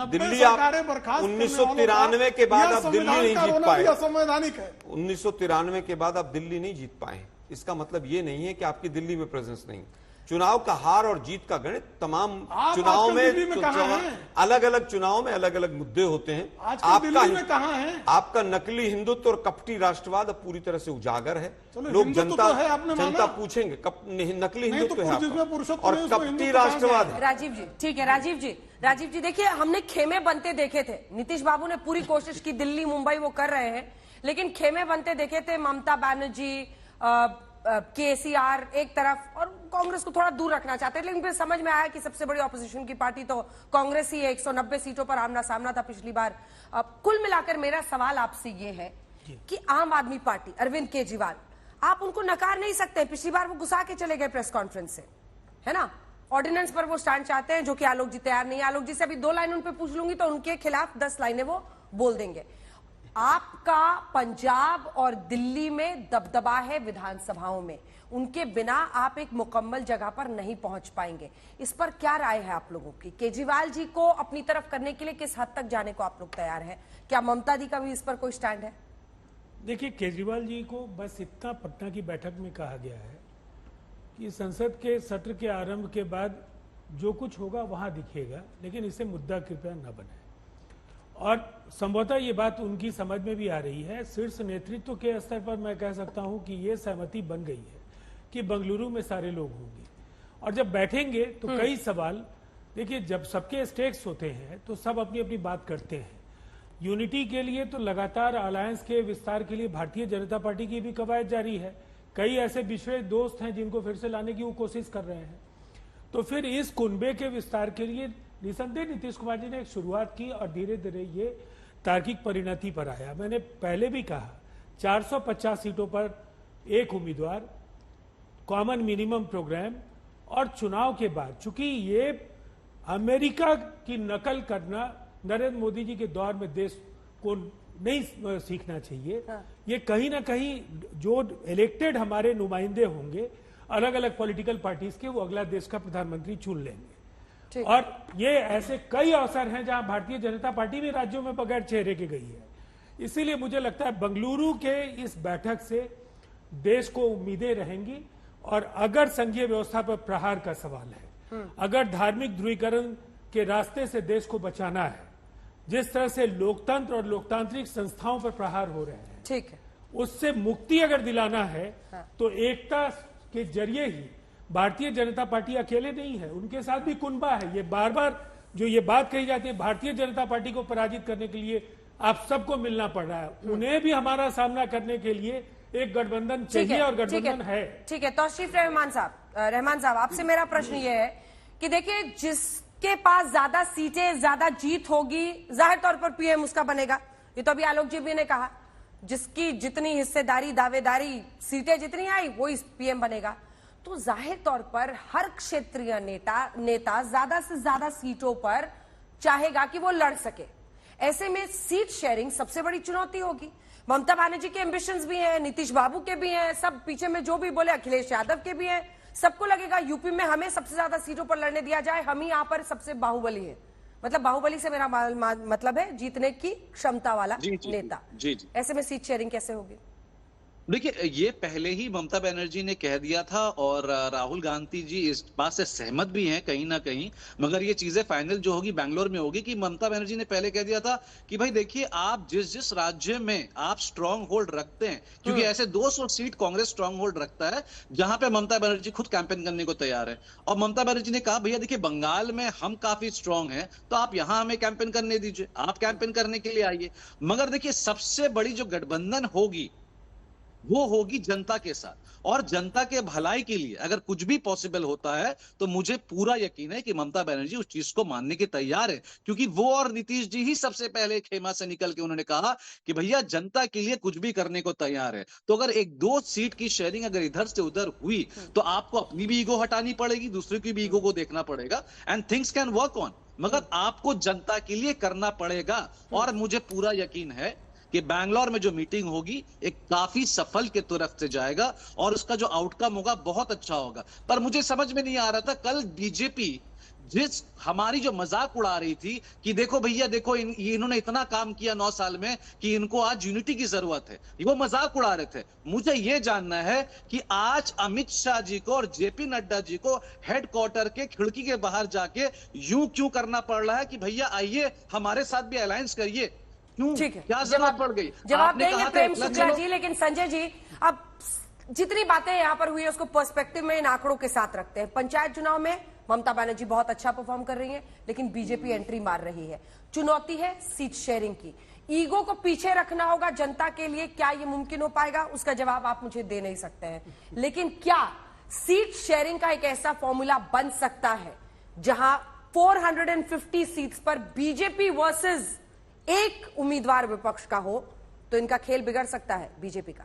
S4: दिल्ली आप 1993 के बाद आप दिल्ली नहीं जीत पाए,
S2: असंवैधानिक है।
S4: 1993 के बाद आप दिल्ली नहीं जीत पाए, इसका मतलब ये नहीं है कि आपकी दिल्ली में प्रेजेंस नहीं। चुनाव का हार और जीत का गणित तमाम चुनाव में अलग अलग चुनाव में अलग अलग मुद्दे होते हैं। आपका नकली हिंदुत्व और कपटी राष्ट्रवाद अब पूरी तरह से उजागर है। लोग जनता पूछेंगे नकली हिंदुत्व है और कपटी राष्ट्रवाद है।
S1: राजीव जी, ठीक है राजीव जी देखिए, हमने खेमे बनते देखे थे। नीतीश बाबू ने पूरी कोशिश की, दिल्ली मुंबई वो कर रहे हैं, लेकिन खेमे बनते देखे थे। ममता बनर्जी, केसीआर एक तरफ और कांग्रेस को थोड़ा दूर रखना चाहते हैं, लेकिन फिर समझ में आया कि सबसे बड़ी ऑपोजिशन की पार्टी तो कांग्रेस ही है। 190 सीटों पर आमना सामना था पिछली बार। कुल मिलाकर मेरा सवाल आपसे ये है कि आम आदमी पार्टी, अरविंद केजरीवाल, आप उनको नकार नहीं सकते। पिछली बार वो गुस्सा के चले गए प्रेस कॉन्फ्रेंस से, है ना। ऑर्डिनेंस पर वो स्टैंड चाहते हैं, जो कि आलोक जी तैयार नहीं है। आलोक जी से अभी 2 लाइन उन पर पूछ लूंगी तो उनके खिलाफ 10 लाइनें वो बोल देंगे। आपका पंजाब और दिल्ली में दबदबा है विधानसभाओं में, उनके बिना आप एक मुकम्मल जगह पर नहीं पहुंच पाएंगे। इस पर क्या राय है आप लोगों की? केजरीवाल जी को अपनी तरफ करने के लिए किस हद तक जाने को आप लोग तैयार हैं? क्या ममता दी का भी इस पर कोई स्टैंड है?
S5: देखिए, केजरीवाल जी को बस इतना पटना की बैठक में कहा गया है कि संसद के सत्र के आरंभ के बाद जो कुछ होगा वहां दिखेगा, लेकिन इसे मुद्दा कृपया न बनाए। और संभवतः ये बात उनकी समझ में भी आ रही है। शीर्ष नेतृत्व के स्तर पर मैं कह सकता हूं कि ये सहमति बन गई है कि बेंगलुरु में सारे लोग होंगे और जब बैठेंगे तो कई सवाल, देखिए जब सबके स्टेक्स होते हैं तो सब अपनी अपनी बात करते हैं। यूनिटी के लिए तो लगातार अलायंस के विस्तार के लिए भारतीय जनता पार्टी की भी कवायद जारी है। कई ऐसे पिछड़े दोस्त हैं जिनको फिर से लाने की वो कोशिश कर रहे हैं। तो फिर इस कुनबे के विस्तार के लिए निसंदेह नीतीश कुमार जी ने एक शुरुआत की और धीरे धीरे ये तार्किक परिणति पर आया। मैंने पहले भी कहा 450 सीटों पर एक उम्मीदवार, कॉमन मिनिमम प्रोग्राम और चुनाव के बाद, चूंकि ये अमेरिका की नकल करना नरेंद्र मोदी जी के दौर में देश को नहीं सीखना चाहिए। ये कहीं ना कहीं जो इलेक्टेड हमारे नुमाइंदे होंगे अलग अलग पॉलिटिकल पार्टीज के, वो अगला देश का प्रधानमंत्री चुन लेंगे। और ये ऐसे कई अवसर हैं जहां भारतीय जनता पार्टी भी राज्यों में बगैर चेहरे के गई है। इसीलिए मुझे लगता है बेंगलुरु के इस बैठक से देश को उम्मीदें रहेंगी। और अगर संघीय व्यवस्था पर प्रहार का सवाल है, अगर धार्मिक ध्रुवीकरण के रास्ते से देश को बचाना है, जिस तरह से लोकतंत्र और लोकतांत्रिक संस्थाओं पर प्रहार हो रहे हैं, ठीक है, उससे मुक्ति अगर दिलाना है तो एकता के जरिए ही। भारतीय जनता पार्टी अकेले नहीं है, उनके साथ भी कुनबा है। ये बार बार जो ये बात कही जाती है भारतीय जनता पार्टी को पराजित करने के लिए आप सबको मिलना पड़ रहा है, उन्हें भी हमारा सामना करने के लिए एक गठबंधन चाहिए और गठबंधन है।
S1: ठीक है, तौसीफ रहमान साहब, आपसे मेरा प्रश्न ये है कि देखिए, जिसके पास ज्यादा सीटें, ज्यादा जीत होगी, जाहिर तौर पर पीएम उसका बनेगा। ये तो अभी आलोक जी भी ने कहा, जिसकी जितनी हिस्सेदारी, दावेदारी, सीटें जितनी आई वो इस पीएम बनेगा। तो जाहिर तौर पर हर क्षेत्रीय नेता ज्यादा से ज्यादा सीटों पर चाहेगा कि वो लड़ सके। ऐसे में सीट शेयरिंग सबसे बड़ी चुनौती होगी। ममता बनर्जी के एम्बिशंस भी हैं, नीतीश बाबू के भी हैं, सब पीछे में जो भी बोले, अखिलेश यादव के भी हैं। सबको लगेगा यूपी में हमें सबसे ज्यादा सीटों पर लड़ने दिया जाए, हम ही यहाँ पर सबसे बाहुबली है। मतलब बाहुबली से मेरा मतलब है जीतने की क्षमता वाला नेता। ऐसे में सीट शेयरिंग कैसे होगी?
S3: देखिए, ये पहले ही ममता बनर्जी ने कह दिया था और राहुल गांधी जी इस बात से सहमत भी हैं कहीं ना कहीं, मगर ये चीजें फाइनल जो होगी बैंगलोर में होगी कि ममता बनर्जी ने पहले कह दिया था कि भाई देखिए, आप जिस जिस राज्य में आप स्ट्रांग होल्ड रखते हैं, क्योंकि ऐसे 200 सीट कांग्रेस स्ट्रांग होल्ड रखता है जहां पे ममता बनर्जी खुद कैंपेन करने को तैयार है। और ममता बनर्जी ने कहा भैया देखिए, बंगाल में हम काफी स्ट्रांग हैं, तो आप यहां हमें कैंपेन करने दीजिए, आप कैंपेन करने के लिए आइए। मगर देखिए, सबसे बड़ी जो गठबंधन होगी वो होगी जनता के साथ, और जनता के भलाई के लिए अगर कुछ भी पॉसिबल होता है तो मुझे पूरा यकीन है कि ममता बनर्जी उस चीज को मानने के तैयार है, क्योंकि वो और नीतीश जी ही सबसे पहले खेमा से निकल के उन्होंने कहा कि भैया जनता के लिए कुछ भी करने को तैयार है। तो अगर 1-2 सीट की शेयरिंग अगर इधर से उधर हुई तो आपको अपनी भी ईगो हटानी पड़ेगी, दूसरे की भी ईगो को देखना पड़ेगा, and things can work on. मगर आपको जनता के लिए करना पड़ेगा। और मुझे पूरा यकीन है कि बैंगलोर में जो मीटिंग होगी एक काफी सफल के तरफ से जाएगा और उसका जो आउटकम होगा बहुत अच्छा होगा। पर मुझे समझ में नहीं आ रहा था कल बीजेपी जिस हमारी जो मजाक उड़ा रही थी कि देखो भैया देखो इन्होंने इतना काम किया 9 साल में कि इनको आज यूनिटी की जरूरत है, वो मजाक उड़ा रहे थे। मुझे यह जानना है कि आज अमित शाह जी को और जेपी नड्डा जी को हेडक्वार्टर के खिड़की के बाहर जाके यूं क्यों करना पड़ रहा है कि भैया आइए हमारे साथ भी अलायंस करिए, क्यों,
S1: ठीक है,
S3: क्या जरूरत पड़ गई?
S1: जवाब
S3: आपने
S1: देंगे
S3: कहा था
S1: प्रेम
S3: इतना
S1: शुक्ला
S3: चलो-
S1: जी, लेकिन संजय जी अब जितनी बातें यहां पर हुई है उसको पर्सपेक्टिव में इन आंकड़ों के साथ रखते हैं। पंचायत चुनाव में ममता बनर्जी बहुत अच्छा परफॉर्म कर रही है, लेकिन बीजेपी एंट्री मार रही है। चुनौती है सीट शेयरिंग की, ईगो को पीछे रखना होगा जनता के लिए। क्या ये मुमकिन हो पाएगा, उसका जवाब आप मुझे दे नहीं सकते हैं, लेकिन क्या सीट शेयरिंग का एक ऐसा फॉर्मूला बन सकता है जहां 450 सीट्स पर बीजेपी वर्सेस एक उम्मीदवार विपक्ष का हो, तो इनका खेल बिगड़ सकता है बीजेपी का?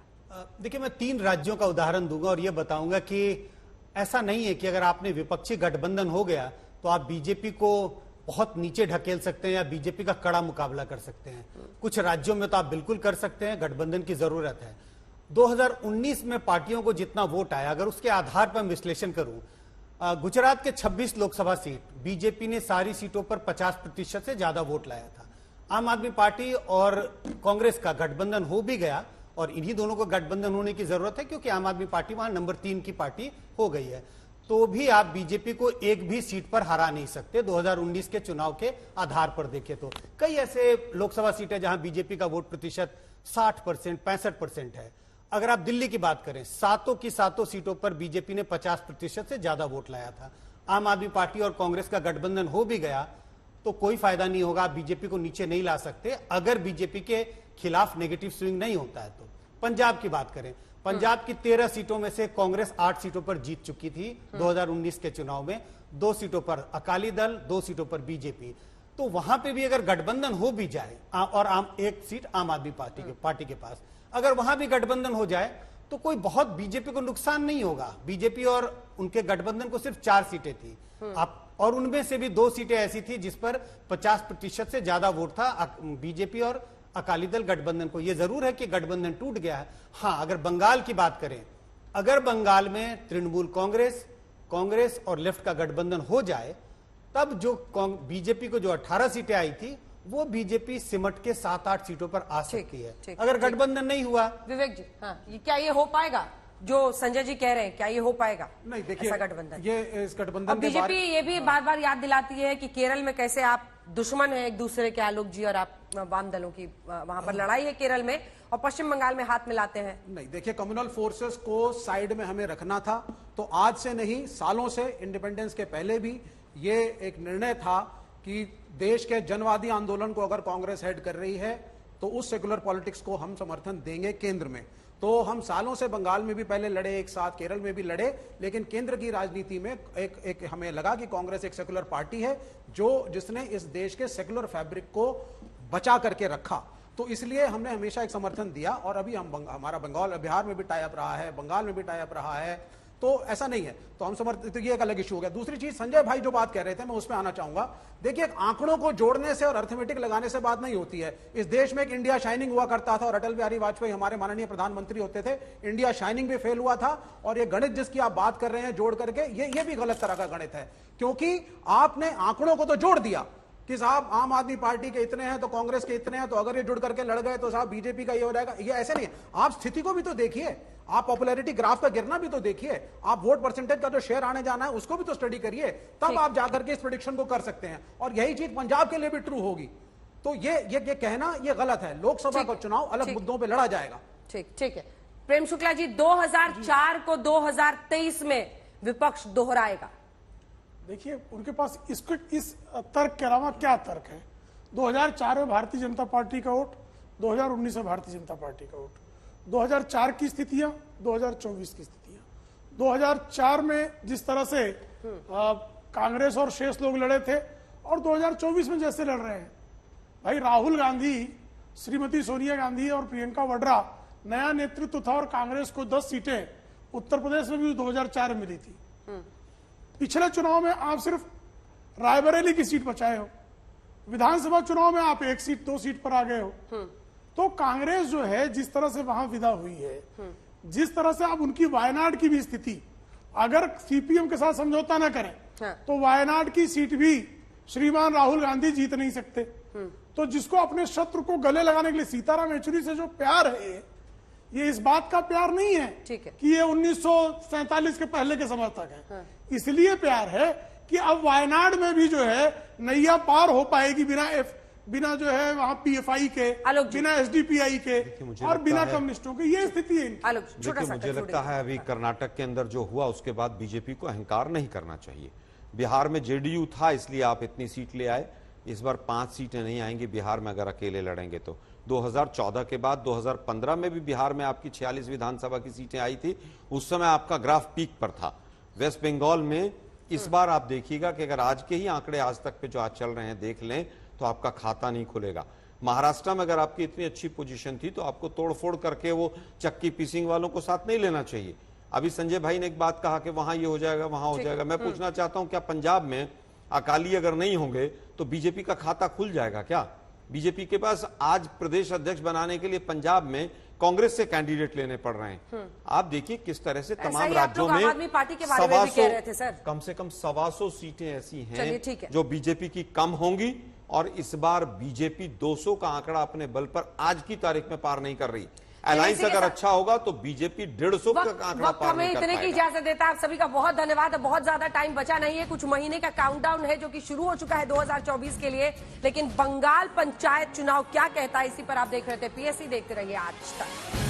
S6: देखिए, मैं 3 राज्यों का उदाहरण दूंगा और यह बताऊंगा कि ऐसा नहीं है कि अगर आपने विपक्षी गठबंधन हो गया तो आप बीजेपी को बहुत नीचे ढकेल सकते हैं या बीजेपी का कड़ा मुकाबला कर सकते हैं। कुछ राज्यों में तो आप बिल्कुल कर सकते हैं, गठबंधन की जरूरत है। 2019 में पार्टियों को जितना वोट आया, अगर उसके आधार पर विश्लेषण करूं, गुजरात के 26 लोकसभा सीट बीजेपी ने सारी सीटों पर 50% से ज्यादा वोट लाया था। आम आदमी पार्टी और कांग्रेस का गठबंधन हो भी गया और इन्हीं दोनों को गठबंधन होने की जरूरत है क्योंकि आम आदमी पार्टी वहां नंबर 3 की पार्टी हो गई है, तो भी आप बीजेपी को एक भी सीट पर हरा नहीं सकते। 2019 के चुनाव के आधार पर देखें तो कई ऐसे लोकसभा सीटें जहां बीजेपी का वोट प्रतिशत 60%, 65% है। अगर आप दिल्ली की बात करें, सातों की सातों सीटों पर बीजेपी ने 50% से ज्यादा वोट लाया था। आम आदमी पार्टी और कांग्रेस का गठबंधन हो भी गया तो कोई फायदा नहीं होगा, आप बीजेपी को नीचे नहीं ला सकते अगर बीजेपी के खिलाफ नेगेटिव स्विंग नहीं होता है। तो पंजाब की बात करें, पंजाब की 13 सीटों में से कांग्रेस 8 सीटों पर जीत चुकी थी 2019 के चुनाव में, 2 सीटों पर अकाली दल, 2 सीटों पर बीजेपी। तो वहां पे भी अगर गठबंधन हो भी जाए और एक सीट आम आदमी पार्टी के पास, अगर वहां भी गठबंधन हो जाए तो कोई बहुत बीजेपी को नुकसान नहीं होगा। बीजेपी और उनके गठबंधन को सिर्फ 4 सीटें थी आप, और उनमें से भी 2 सीटें ऐसी थी जिस पर 50% से ज्यादा वोट था बीजेपी और अकाली दल गठबंधन को। यह जरूर है कि गठबंधन टूट गया है। हां, अगर बंगाल की बात करें, अगर बंगाल में तृणमूल कांग्रेस और लेफ्ट का गठबंधन हो जाए, तब जो बीजेपी को जो 18 सीटें आई थी वो बीजेपी सिमट के 7-8 सीटों पर आ सकती है। अगर गठबंधन नहीं हुआ,
S1: विवेक जी, हाँ, क्या ये हो पाएगा जो संजय जी कह रहे हैं, क्या ये हो पाएगा?
S7: नहीं, देखिए,
S1: ऐसा गठबंधन,
S7: ये इस गठबंधन
S1: बीजेपी ये भी बार बार याद दिलाती है कि केरल में कैसे आप दुश्मन है एक दूसरे के, आलोक जी और आप वाम दलों की वहां पर लड़ाई है केरल में, और पश्चिम बंगाल में हाथ मिलाते हैं।
S7: नहीं, देखिए, कम्युनल फोर्सेस को साइड में हमें रखना था। तो आज से नहीं, सालों से, इंडिपेंडेंस के पहले भी ये एक निर्णय था कि देश के जनवादी आंदोलन को अगर कांग्रेस हेड कर रही है तो उस सेकुलर पॉलिटिक्स को हम समर्थन देंगे केंद्र में। तो हम सालों से बंगाल में भी पहले लड़े एक साथ, केरल में भी लड़े, लेकिन केंद्र की राजनीति में एक हमें लगा कि कांग्रेस एक सेकुलर पार्टी है जिसने इस देश के सेकुलर फैब्रिक को बचा करके रखा। तो इसलिए हमने हमेशा एक समर्थन दिया और अभी हमारा बिहार में भी टाई अप रहा है, बंगाल में भी टाई अप रहा है, तो ऐसा नहीं है। तो हम समर्थन, तो ये एक अलग इशू हो गया। दूसरी चीज, संजय भाई जो बात कह रहे थे, मैं उस पर आना चाहूंगा। देखिए, आंकड़ों को जोड़ने से और अर्थमेटिक लगाने से बात नहीं होती है। इस देश में एक इंडिया शाइनिंग हुआ करता था और अटल बिहारी वाजपेयी हमारे माननीय प्रधानमंत्री होते थे, इंडिया शाइनिंग भी फेल हुआ था। और ये गणित जिसकी आप बात कर रहे हैं जोड़ करके, ये भी गलत तरह का गणित है, क्योंकि आपने आंकड़ों को तो जोड़ दिया कि साहब आम आदमी पार्टी के इतने हैं तो कांग्रेस के इतने हैं, तो अगर ये जुड़ करके लड़ गए तो साहब बीजेपी का ये हो जाएगा। ये ऐसे नहीं है। आप स्थिति को भी तो देखिए, आप पॉपुलैरिटी ग्राफ का गिरना भी तो देखिए, आप वोट परसेंटेज का जो शेयर आने जाना है उसको भी तो स्टडी करिए, तब आप जाकर के इस प्रेडिक्शन को कर सकते हैं। और यही चीज पंजाब के लिए भी ट्रू होगी। तो ये कहना ये गलत है। लोकसभा का चुनाव अलग मुद्दों पर लड़ा जाएगा।
S1: ठीक है। प्रेम शुक्ला जी, 2004 को 2023 में विपक्ष दोहराएगा?
S2: देखिए, उनके पास इस तर्क के अलावा क्या तर्क है? 2004 में भारतीय जनता पार्टी का वोट, 2019 में भारतीय जनता पार्टी का वोट, 2004 की स्थितियां, 2024 की स्थितियां। 2004 में जिस तरह से कांग्रेस और शेष लोग लड़े थे और 2024 में जैसे लड़ रहे हैं, भाई राहुल गांधी, श्रीमती सोनिया गांधी और प्रियंका वाड्रा नया नेतृत्व था और कांग्रेस को 10 सीटें उत्तर प्रदेश में भी 2004 में मिली थी। पिछले चुनाव में आप सिर्फ रायबरेली की सीट बचाए हो, विधानसभा चुनाव में आप 1 सीट 2 सीट पर आ गए हो। तो कांग्रेस जो है जिस तरह से वहां विदा हुई है, जिस तरह से अब उनकी वायनाड की भी स्थिति, अगर सीपीएम के साथ समझौता न करें तो वायनाड की सीट भी श्रीमान राहुल गांधी जीत नहीं सकते। तो जिसको अपने शत्रु को गले लगाने के लिए सीताराम येचुरी से जो प्यार है, ये इस बात का प्यार नहीं है कि ये 1947 के पहले के समर्थक हैं। इसलिए प्यार है कि अब वायनाड में भी जो है नैया पार हो पाएगी बिना जो है वहां पीएफआई के, बिना एसडीपीआई के और बिना कम्युनिस्टों के। ये स्थिति है।
S4: देखिए, मुझे लगता है अभी कर्नाटक के अंदर जो हुआ उसके बाद बीजेपी को अहंकार नहीं करना चाहिए। बिहार में जेडीयू था इसलिए आप इतनी सीट ले आए, इस बार 5 सीटें नहीं आएंगी बिहार में अगर अकेले लड़ेंगे तो। 2014 के बाद 2015 में भी बिहार में आपकी 46 विधानसभा की सीटें आई थी, उस समय आपका ग्राफ पीक पर था। वेस्ट बंगाल में इस बार आप देखिएगा कि अगर आज के ही आंकड़े आज तक पे जो आज चल रहे हैं देख लें तो आपका खाता नहीं खुलेगा। महाराष्ट्र में अगर आपकी इतनी अच्छी पोजीशन थी तो आपको तोड़फोड़ करके वो चक्की पीसिंग वालों को साथ नहीं लेना चाहिए। अभी संजय भाई ने एक बात कहा कि वहां ये हो जाएगा, वहां हो जाएगा। मैं पूछना चाहता हूं क्या पंजाब में अकाली अगर नहीं होंगे तो बीजेपी का खाता खुल जाएगा क्या? बीजेपी के पास आज प्रदेश अध्यक्ष बनाने के लिए पंजाब में कांग्रेस से कैंडिडेट लेने पड़ रहे हैं। आप देखिए किस तरह से तमाम राज्यों में
S1: आदमी पार्टी के बारे में भी कह रहे थे सर,
S4: कम से कम 125 सीटें ऐसी हैं जो बीजेपी की कम होंगी, और इस बार बीजेपी 200 का आंकड़ा अपने बल पर आज की तारीख में पार नहीं कर रही। अलायंस अगर अच्छा होगा तो बीजेपी 150 का आंकड़ा पार नहीं कर पाएगा।
S1: इतने की इजाजत देता है। आप सभी का बहुत धन्यवाद। बहुत ज्यादा टाइम बचा नहीं है, कुछ महीने का काउंटडाउन है जो कि शुरू हो चुका है 2024 के लिए। लेकिन बंगाल पंचायत चुनाव क्या कहता है, इसी पर आप देख रहे थे पीएससी। देखते रहिए आज तक।